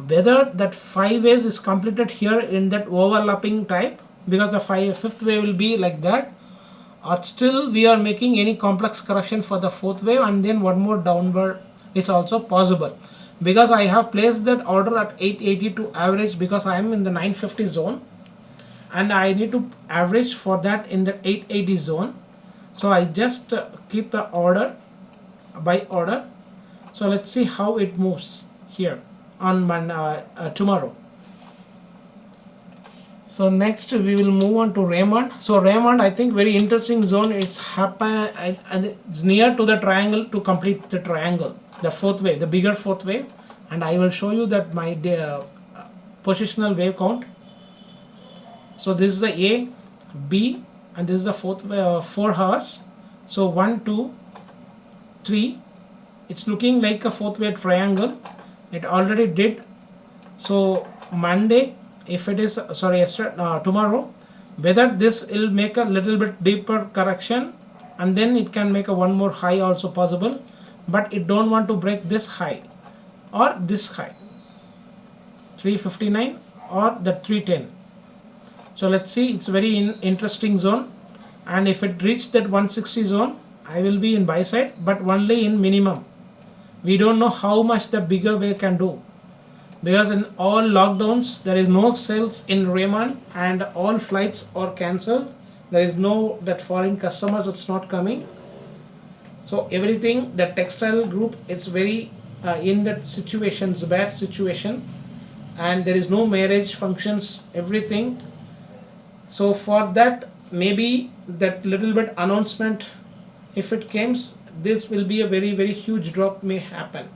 whether that 5 waves is completed here in that overlapping type, because the fifth wave will be like that, or still we are making any complex correction for the fourth wave and then one more downward is also possible. Because I have placed that order at 880 to average, because I am in the 950 zone and I need to average for that in the 880 zone. So I just keep the order by order. So let's see how it moves here on tomorrow. So next we will move on to Raymond. So Raymond, I think very interesting zone. It's happen and it's near to the triangle to complete the triangle, the fourth wave, the bigger fourth wave, and I will show you that my positional wave count. So this is the A, B, and this is the fourth wave, 4 hours. So 1, 2, 3. It's looking like a fourth wave triangle. It already did. So Monday, if it is tomorrow, whether this will make a little bit deeper correction, and then it can make a one more high also possible, but it don't want to break this high or this high, 359 or the 310. So let's see, it's very interesting zone, and if it reached that 160 zone, I will be in buy side, but only in minimum. We don't know how much the bigger wave can do, because in all lockdowns there is no sales in Raymond and all flights are cancelled. There is no that foreign customers, it's not coming. So everything, the textile group is very in that situations, bad situation, and there is no marriage functions, everything. So for that, maybe that little bit announcement, if it comes, this will be a very huge drop may happen.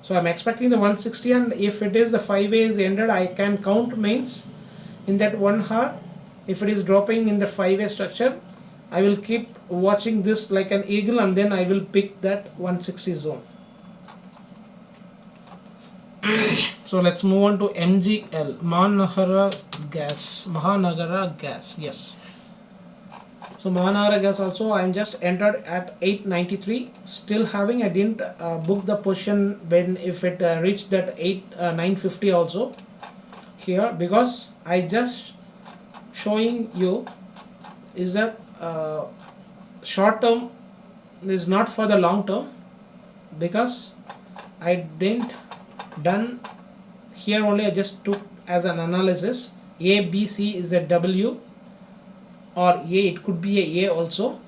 So I'm expecting the 160, and if it is the 5 ways ended, I can count means in that 1 hour. If it is dropping in the 5-way structure, I will keep watching this like an eagle, and then I will pick that 160 zone. So let's move on to MGL, Mahanagara Gas. Yes. So Mahanagara Gas also, I am just entered at 893, still having, I didn't book the position when if it reached that 950 also here, because I just showing you is that short term is not for the long term, because I didn't done here only, I just took as an analysis. A, B, C is a W, or A, it could be a also,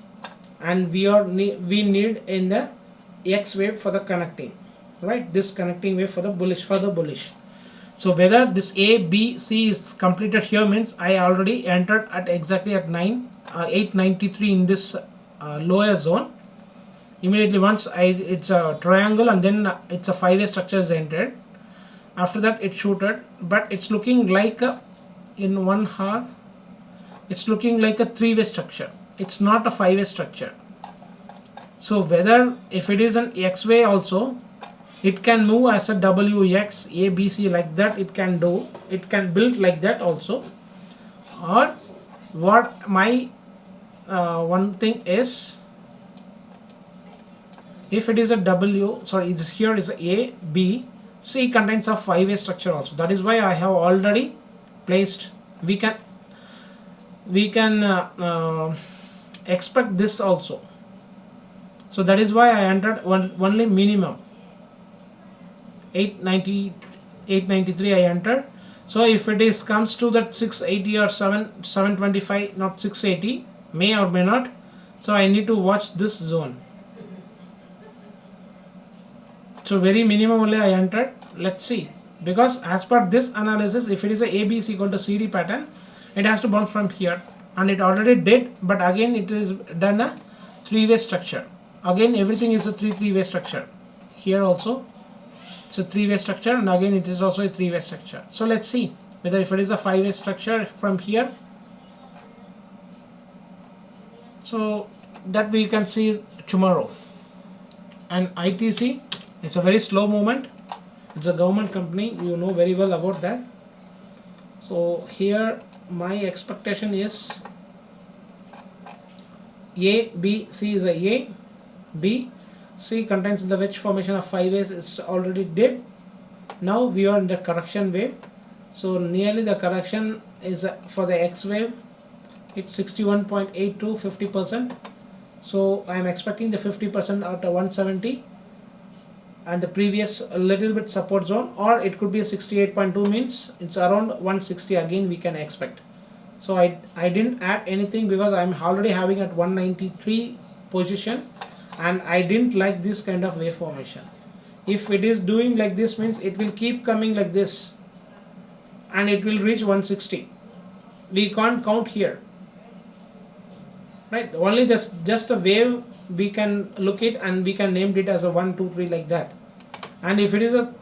and we need in the X wave for the connecting, right? This connecting wave for the bullish, further bullish. So whether this A, B, C is completed here means I already entered at exactly at 893 in this lower zone. Immediately once it's a triangle, and then it's a 5-way structure is entered. After that it shooted, but it's looking like in 1 hour it's looking like a 3-way structure, it's not a 5-way structure. So whether if it is an X way also, it can move as a WX ABC like that, it can do, it can build like that also. Or what my one thing is, if it is a W, sorry, this here is A, B, C contains a 5-way structure also. That is why I have already placed, we can expect this also. So that is why I entered only minimum 893 I entered. So if it is comes to that 680 or 725, not 680, may or may not. So I need to watch this zone. So very minimum only I entered. Let's see, because as per this analysis, if it is a AB is equal to CD pattern, it has to bounce from here, and it already did. But again, it is done a three-way structure. Again, everything is a three-way structure. Here also it's a three-way structure, and again it is also a three-way structure. So let's see whether if it is a five-way structure from here. So that we can see tomorrow. And ITC, it's a very slow movement. It's a government company, you know very well about that. So here my expectation is A, B, C is a B, C contains the wedge formation of 5 ways. It's already did. Now we are in the correction wave. So nearly the correction is for the X wave. It's 61.8 to 50%. So I am expecting the 50% at 170, and the previous a little bit support zone, or it could be a 68.2, means it's around 160 again we can expect. So I didn't add anything because I'm already having at 193 position, and I didn't like this kind of wave formation. If it is doing like this, means it will keep coming like this and it will reach 160. We can't count here, right? Only just a wave we can look it, and we can name it as a 1 2 3 like that. And if it is a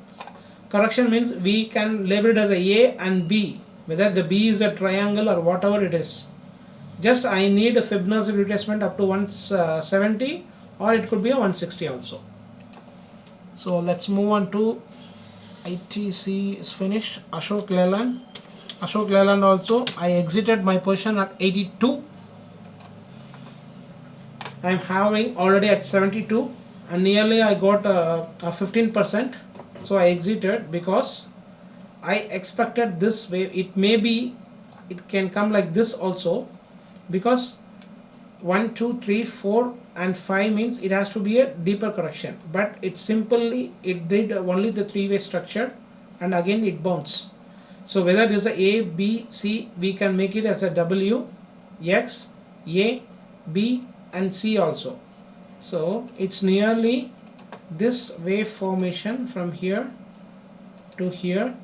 correction, means we can label it as a and B, whether the B is a triangle or whatever it is. Just I need a Fibonacci retracement up to 170, or it could be a 160 also. So let's move on to ITC is finished. Ashok Leyland also I exited my position at 82. I'm having already at 72, and nearly I got a 15%. So I exited because I expected this wave. It can come like this also, because 1 2 3 4 and 5 means it has to be a deeper correction, but it did only the three-way structure, and again it bounced. So whether it is a B, C, we can make it as a W, X, A, B and C also. So it's nearly this wave formation from here to here.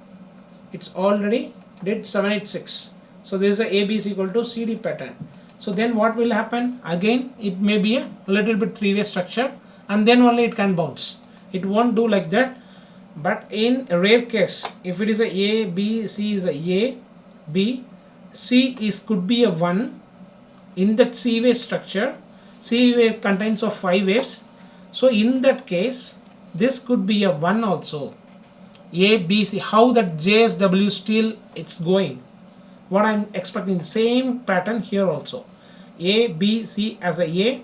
It's already did 786. So there is a AB is equal to CD pattern. So then what will happen? Again it may be a little bit three-way structure, and then only it can bounce. It won't do like that. But in a rare case, if it is a B, C is a B, C is could be a 1 in that C wave structure. C wave contains of 5 waves. So in that case, this could be a 1 also. A, B, C. How that JSW still it's going? What I'm expecting the same pattern here also. A, B, C as a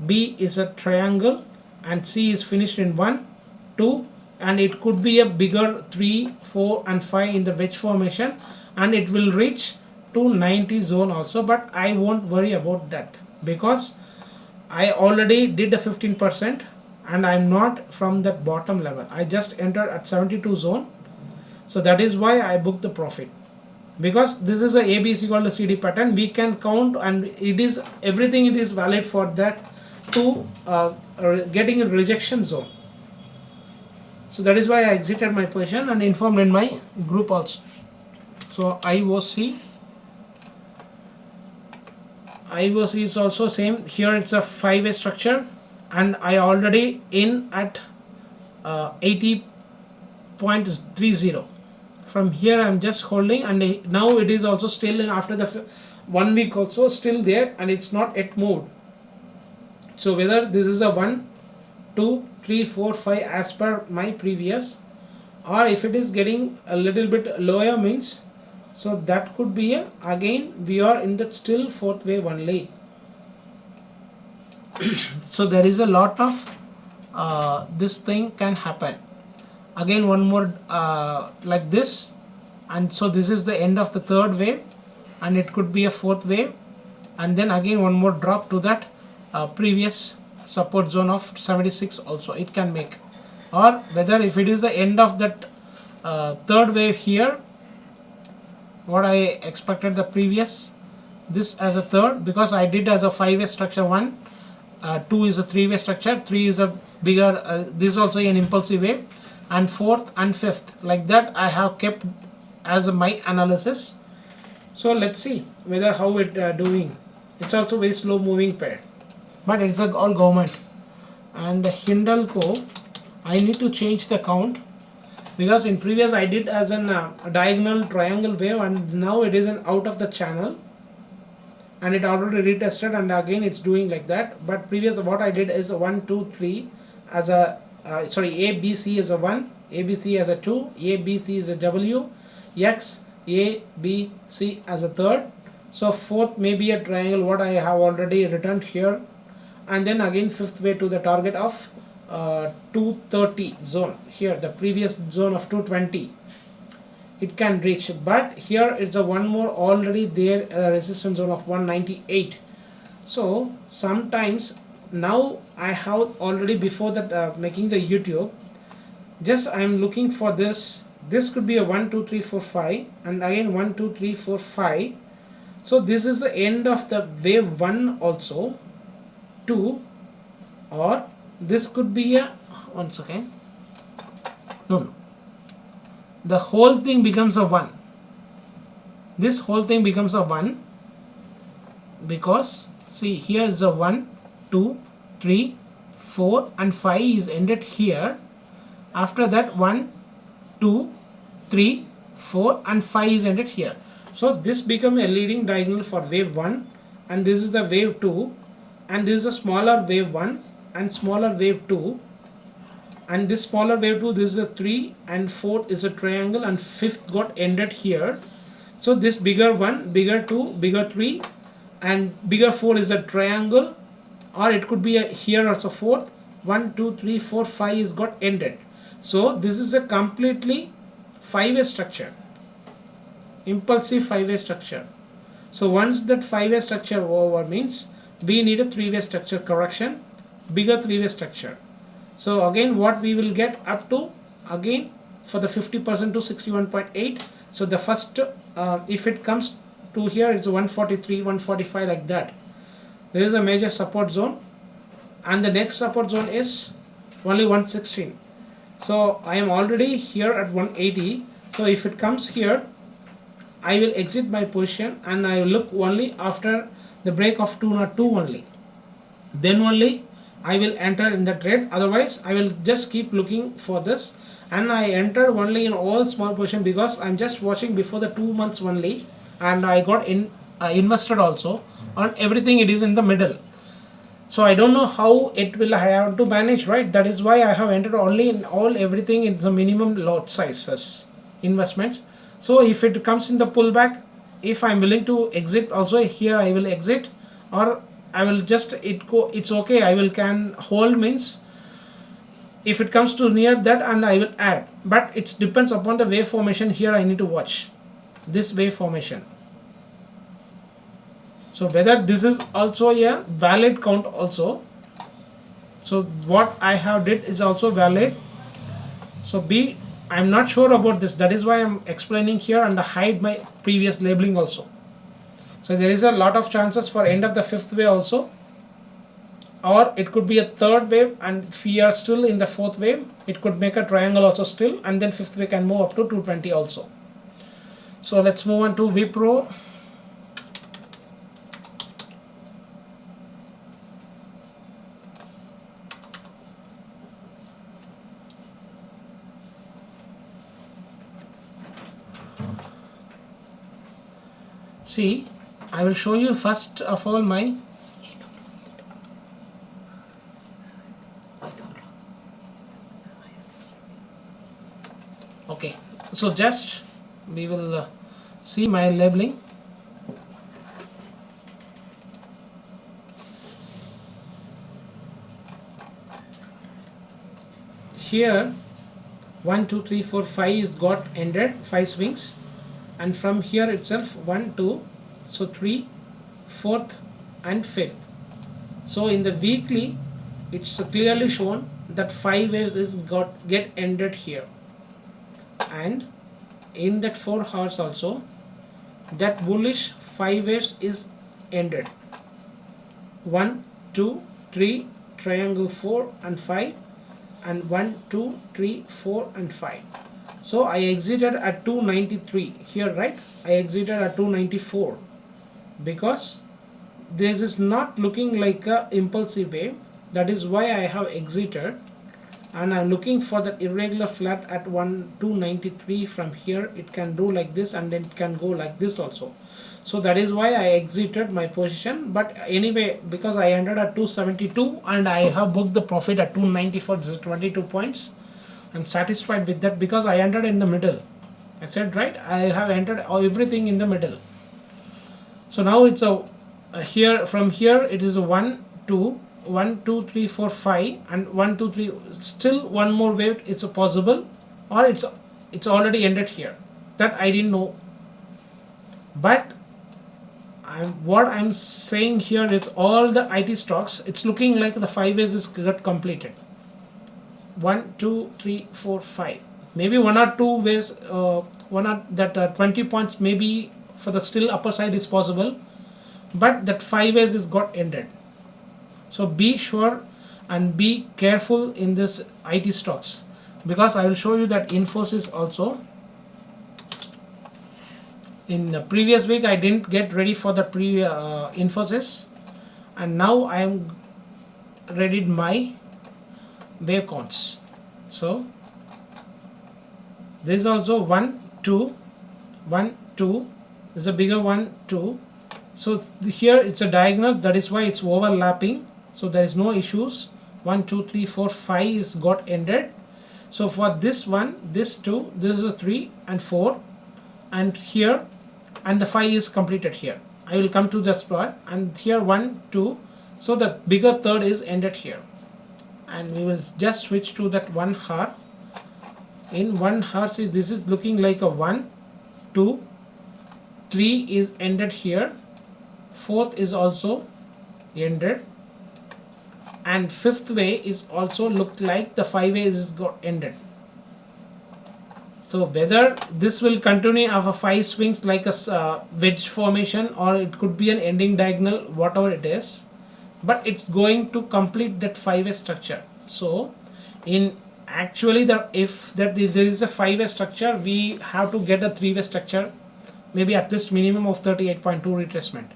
B is a triangle, and C is finished in 1, 2, and it could be a bigger 3, 4 and 5 in the wedge formation, and it will reach to 90 zone also. But I won't worry about that, because I already did a 15%, and I'm not from that bottom level. I just entered at 72 zone. So that is why I booked the profit, because this is a AB is equal to CD pattern. We can count, and it is everything, it is valid for that to getting a rejection zone. So that is why I exited my position and informed in my group also. So IOC is also same. Here it's a 5-way structure, and I already in at 80.30. From here I'm just holding, and now it is also still in after the 1 week also still there, and it's not yet moved. So whether this is a 1 2 3 4 5 as per my previous, or if it is getting a little bit lower, means so that could be a, again we are in that still 4th wave only. So there is a lot of this thing can happen. Again one more like this, and so this is the end of the 3rd wave, and it could be a 4th wave, and then again one more drop to that previous support zone of 76 also it can make. Or whether if it is the end of that 3rd wave here, what I expected the previous, this as a third, because I did as a 5-way structure 1, 2 is a 3-way structure, 3 is a bigger, this is also an impulsive wave, and 4th and 5th, like that I have kept as my analysis. So let's see whether how it doing. It's also very slow moving pair, but it's all government. And Hindalco, I need to change the count, because in previous I did as an a diagonal triangle wave, and now it is an out of the channel, and it already retested, and again it's doing like that. But previous what I did is 1 2 3 as a ABC is a 1, ABC as a 2, ABC is a W, X ABC as a third. So fourth may be a triangle what I have already written here, and then again fifth way to the target of 230 zone. Here the previous zone of 220 it can reach, but here it's a one more already there, resistance zone of 198. So sometimes now I have already before that making the YouTube, just I am looking for this could be a 1 2 3 4 5, and again 1 2 3 4 5. So this is the end of the wave 1 also, 2, or this could be a, one second, no, the whole thing becomes a 1, this whole thing becomes a 1, because see here is a 1 2 3 4 and 5 is ended here. After that 1 2 3 4 and 5 is ended here. So this become a leading diagonal for wave 1, and this is the wave 2, and this is a smaller wave 1 and smaller wave 2, and this smaller wave 2, this is a 3, and 4th is a triangle, and 5th got ended here. So this bigger 1, bigger 2, bigger 3 and bigger 4 is a triangle, or it could be a here also 4th, 1 2 3 4 5 is got ended. So this is a completely 5-way structure, impulsive 5-way structure. So once that 5-way structure over means we need a 3-way structure correction, bigger 3-way structure. So again what we will get up to, again for the 50% to 61.8. So the first if it comes to here it's 143 145 like that, there is a major support zone, and the next support zone is only 116. So I am already here at 180. So if it comes here, I will exit my position, and I will look only after the break of 202 only. Then only I will enter in the trade. Otherwise I will just keep looking for this, and I enter only in all small position, because I'm just watching before the 2 months only, and I got invested also on everything. It is in the middle. So I don't know how it will I have to manage, right? That is why I have entered only in all everything in the minimum lot sizes investments. So if it comes in the pullback, if I'm willing to exit also, here I will exit, or I will just it's okay, I will can hold, means if it comes to near that, and I will add, but it depends upon the wave formation. Here I need to watch this wave formation. So whether this is also a valid count also. So what I have did is also valid. So B, I'm not sure about this, that is why I'm explaining here, and hide my previous labeling also. So there is a lot of chances for end of the 5th wave also, or it could be a 3rd wave, and if we are still in the 4th wave, it could make a triangle also still, and then 5th wave can move up to 220 also. So let's move on to Wipro. See, I will show you first of all my okay. So just we will see my labeling. Here 1 2 3 4 5 is got ended, 5 swings, and from here itself 1 2, so 3 4th and 5th. So in the weekly it's clearly shown that 5 waves is get ended here, and in that 4 hours also that bullish 5 waves is ended. 1 2 3 triangle 4 and 5, and 1 2 3 4 and 5. So I exited at 293 here, right? I exited at 294 because this is not looking like a impulsive wave. That is why I have exited, and I'm looking for that irregular flat at 293. From here it can do like this, and then it can go like this also. So that is why I exited my position. But anyway, because I ended at 272 and I have booked the profit at 294, this is 22 points. I'm satisfied with that because I entered in the middle. I said right, I have entered everything in the middle. So now it's here, from here it is a 1 2 1 2 3 4 5 and 1 2 3. Still one more wave is possible, or it's already ended here. That I didn't know. But what I'm saying here is all the IT stocks, it's looking like the 5 waves is got completed. 1 2 3 4 5, maybe one or two waves, one or that 20 points maybe for the still upper side is possible, but that 5 waves is got ended. So be sure and be careful in this IT stocks, because I will show you that Infosys also. In the previous week I didn't get ready for the Infosys, and now I am readied my wave counts. So this is also 1 2 1 2, this is a bigger 1 2. So here it's a diagonal, that is why it's overlapping, so there is no issues. 1 2 3 4 5 is got ended. So for this one, this 2, this is a 3 and 4, and here, and the 5 is completed here. I will come to the spot, and here 1 2, so the bigger third is ended here. And we will just switch to that 1 hour. In 1 hour, see, this is looking like a 1 2 3 is ended here, fourth is also ended, and fifth way is also looked like the 5 ways is got ended. So whether this will continue of 5 swings like a wedge formation, or it could be an ending diagonal, whatever it is, but it's going to complete that 5-way structure. So in actually if there is a 5-way structure, we have to get a 3-way structure, maybe at least minimum of 38.2 retracement.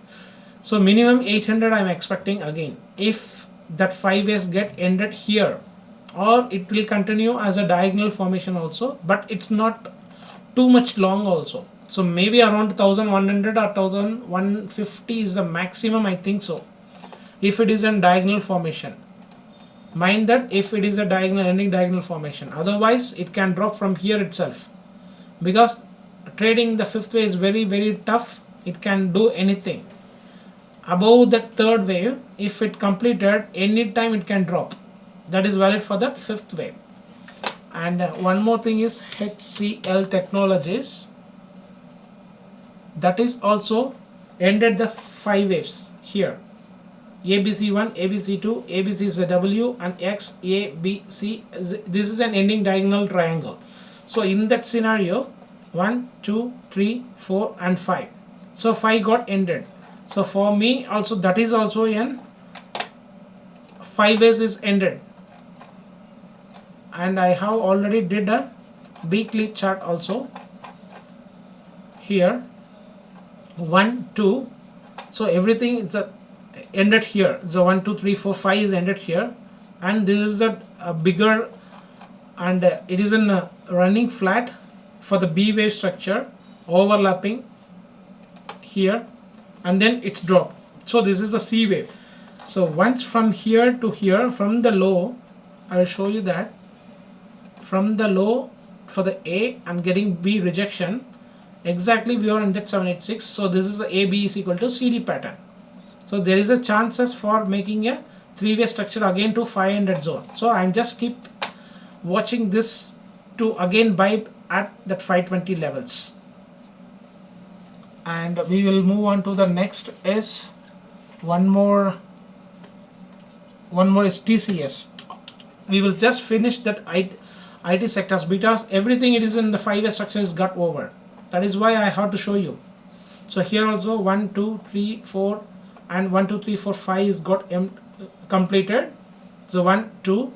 So minimum 800 I'm expecting again, if that 5 ways get ended here, or it will continue as a diagonal formation also, but it's not too much long also. So maybe around 1100 or 1150 is the maximum, I think so, if it is a diagonal formation. Mind that if it is a diagonal ending diagonal formation, otherwise it can drop from here itself, because trading the 5th way is very very tough. It can do anything above that 3rd wave. If it completed, anytime it can drop. That is valid for that 5th wave. And one more thing is HCL Technologies, that is also ended the 5 waves here. ABC1, ABC2, ABC is a W, and X, A, B, C. This is an ending diagonal triangle. So in that scenario, 1 2 3 4 and 5. So 5 got ended. So for me also, that is also an 5 ways is ended. And I have already did a weekly chart also here. 1 2, so everything is ended here. So 1 2 3 4 5 is ended here, and this is a bigger, and it is in running flat for the B wave structure, overlapping here, and then it's dropped. So this is a C wave. So once from here to here, from the low, I will show you that from the low for the A I'm getting B rejection, exactly we are in that 786. So this is the AB is equal to CD pattern. So there is a chances for making a 3-way structure again to 500 zone. So I'm just keep watching this to again buy at that 520 levels. And we will move on to the next is one more is TCS. We will just finish that IT sectors, because everything it is in the 5-way structure is got over. That is why I have to show you. So here also 1 2 3 4 and 1 2 3 4 5 is got completed. So 1 2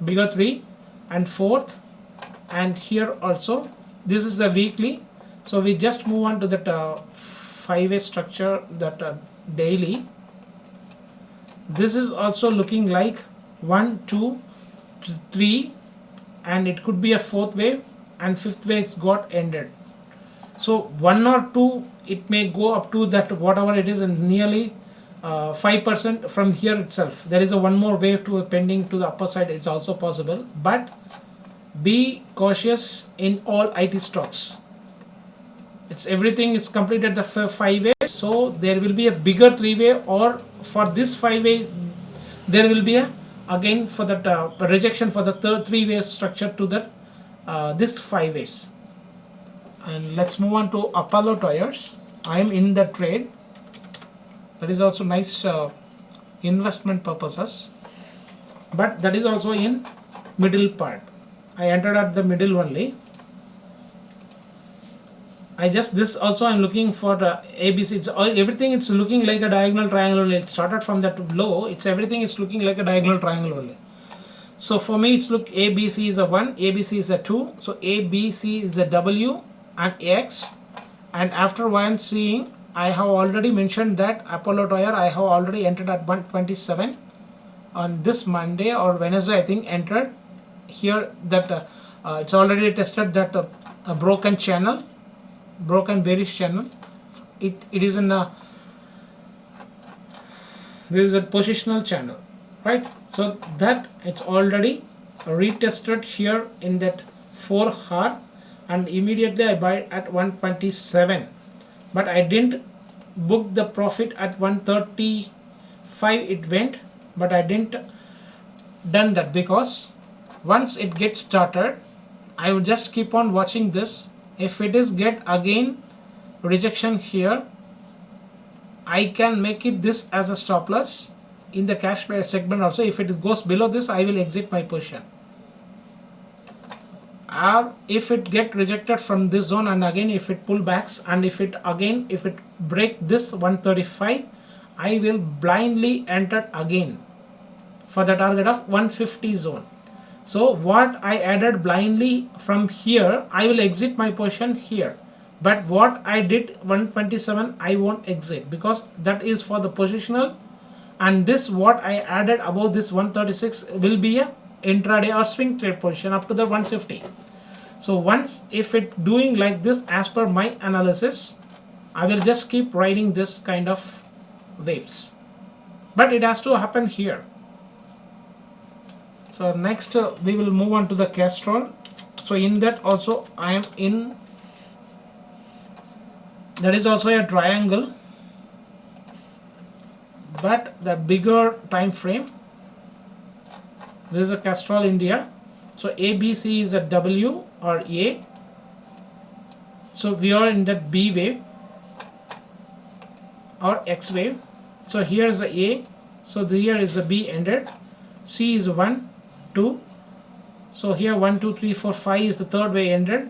bigger 3 and fourth, and here also this is the weekly. So we just move on to that 5-way structure, that daily. This is also looking like 1 2 3, and it could be a fourth wave, and fifth wave it's got ended. So 1 or 2 it may go up to that whatever it is, and nearly 5% from here itself. There is a one more wave to pending to the upper side, it's also possible, but be cautious in all IT stocks. It's everything is completed the 5-way, so there will be a bigger 3-way, or for this 5-way there will be a again for that rejection for the third 3-way structure to that this 5 ways. And let's move on to Apollo Tyres. I am in the trade. That is also nice investment purposes, but that is also in middle part. I entered at the middle only. I just this also I'm looking for the ABC. It's all, everything it's looking like a diagonal triangle only. It started from that low. It's everything is looking like a diagonal triangle only. So for me it's look ABC is a 1, ABC is a 2. So ABC is the W and X. And after one seeing, I have already mentioned that Apollo Tyre I have already entered at 127 on this Monday or Wednesday, I think entered here that it's already tested that a broken channel, broken bearish channel. It is in a, this is a positional channel, right? So that it's already retested here in that 4 hour, and immediately I buy at 127, but I didn't book the profit at 135. It went, but I didn't done that, because once it gets started I would just keep on watching this. If it is get again rejection here, I can make it this as a stop loss in the cash segment also. If it goes below this, I will exit my position. Or if it get rejected from this zone, and again if it pull backs, and if it break this 135, I will blindly enter again for the target of 150 zone. So what I added blindly from here, I will exit my position here. But what I did 127, I won't exit, because that is for the positional, and this what I added above this 136 will be a intraday or swing trade position up to the 150. So once if it doing like this as per my analysis, I will just keep riding this kind of waves, but it has to happen here. So next we will move on to the Castrol. So in that also I am in, that is also a triangle, but the bigger time frame. This is a Castrol India. So ABC is a W or A. So we are in that B wave or X wave. So here is the A. So here is the B ended. C is 1, 2. So here 1, 2, 3, 4, 5 is the third wave ended,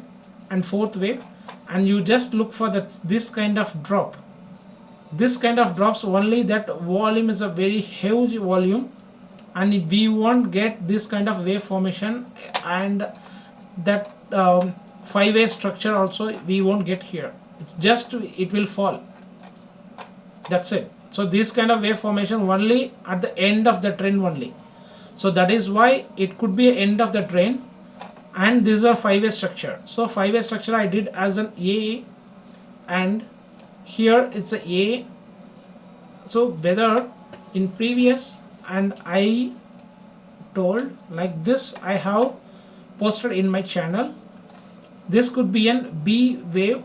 and fourth wave. And you just look for that this kind of drop. This kind of drops only, that volume is a very huge volume, and we won't get this kind of wave formation, and that 5-way structure also we won't get here. It's just it will fall. That's it. So this kind of wave formation only at the end of the trend only. So that is why it could be end of the trend, and this is a 5-way structure. So 5-way structure I did as an A, and here it's a A. So whether in previous, and I told like this, I have posted in my channel, this could be an B wave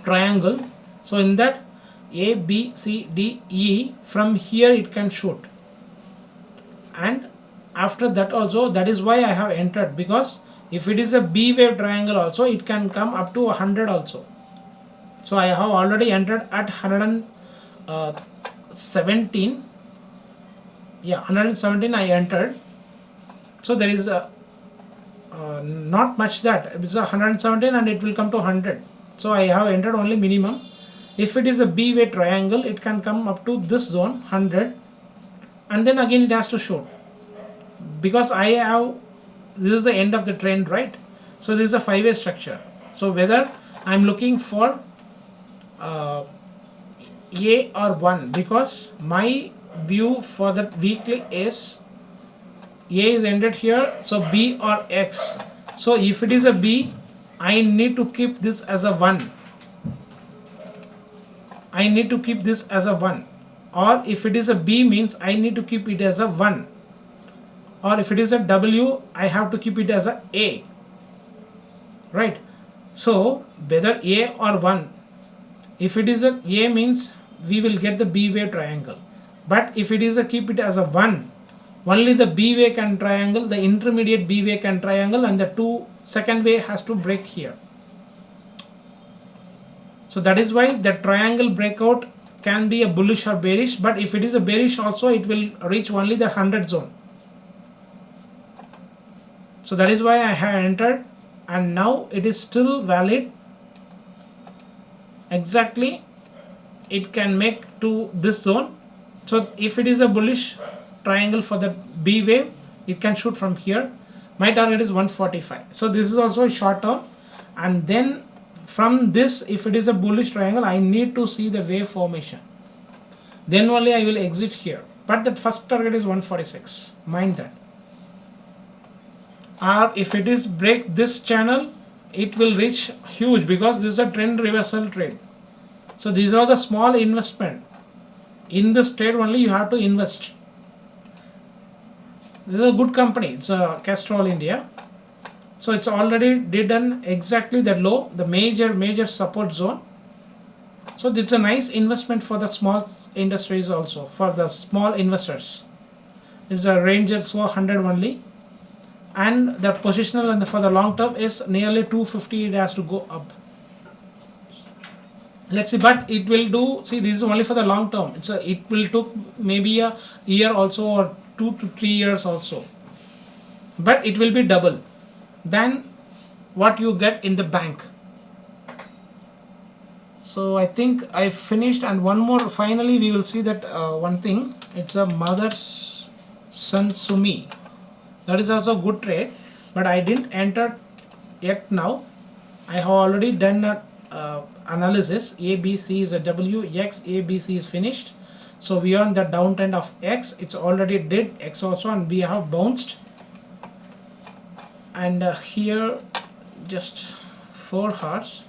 triangle. So in that A, B, C, D, E, from here it can shoot, and after that also, that is why I have entered, because if it is a B wave triangle also, it can come up to 100 also. So I have already entered at 117. Yeah, 117 I entered. So there is not much, that it's 117 and it will come to 100. So I have entered only minimum. If it is a B way triangle, it can come up to this zone 100, and then again it has to shoot, because I have, this is the end of the trend, right? So this is a 5-way structure. So whether I'm looking for A or 1, because my view for that weekly is A is ended here, so B or X. So if it is a B, I need to keep this as a 1. I need to keep this as a 1. Or if it is a B, means I need to keep it as a 1. Or if it is a W, I have to keep it as a A. Right? So whether A or 1, if it is a A, means we will get the B way triangle. But if it is a keep it as a 1, only the B way can triangle, the intermediate B way can triangle, and the second way has to break here. So that is why the triangle breakout can be a bullish or bearish, but if it is a bearish also, it will reach only the 100 zone. So that is why I have entered, and now it is still valid. Exactly, it can make to this zone. So if it is a bullish triangle for the B wave, it can shoot from here. My target is 145. So this is also a short term, and then from this, if it is a bullish triangle, I need to see the wave formation. Then only I will exit here. But that first target is 146. Mind that. Or if it is break this channel, it will reach huge, because this is a trend reversal trade. So these are the small investment. In this trade only you have to invest. This is a good company. It's a Castrol India. So it's already did an exactly the low, the major support zone. So it's a nice investment for the small industries also, for the small investors. It's a range of 100 only, and the positional and for the long term is nearly 250. It has to go up. Let's see, but it will do. See, this is only for the long term. It will took maybe a year also, or 2 to 3 years also, but it will be double than what you get in the bank. So I think I finished, and one more. Finally, we will see that one thing. It's a Mother's Son Sumi. That is also good trade, but I didn't enter yet. Now I have already done a analysis. ABC is a W, X, ABC is finished. So we are on the downtrend of X. It's already did X also, and we have bounced. And here just 4 hearts.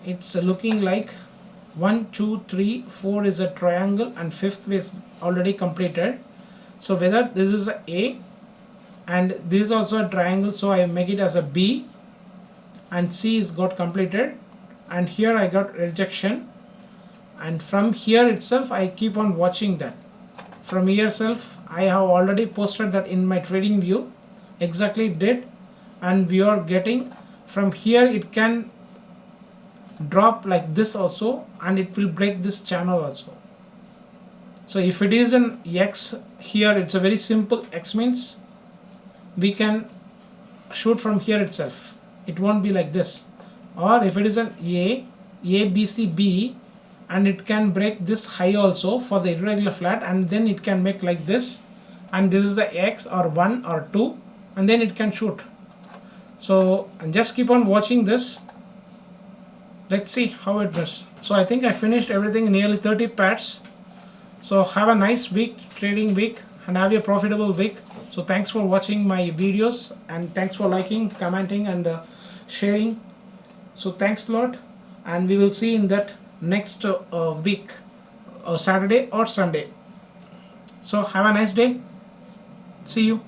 It's looking like 1, 2, 3, 4 is a triangle, and 5th is already completed. So whether this is a and this is also a triangle, so I make it as a B, and C is got completed, and here I got rejection, and from here itself I keep on watching that. From here itself I have already posted that in my trading view, exactly did, and we are getting from here it can drop like this also, and it will break this channel also. So if it is an X here, it's a very simple. X means we can shoot from here itself. It won't be like this. Or if it is an A, B, C, B, and it can break this high also for the irregular flat, and then it can make like this, and this is the X or 1 or 2, and then it can shoot. So and just keep on watching this. Let's see how it does. So I think I finished everything, nearly 30 pairs. So have a nice week, trading week, and have a profitable week. So thanks for watching my videos, and thanks for liking, commenting, and sharing. So thanks a lot, and we will see in that next week, Saturday or Sunday. So have a nice day. See you.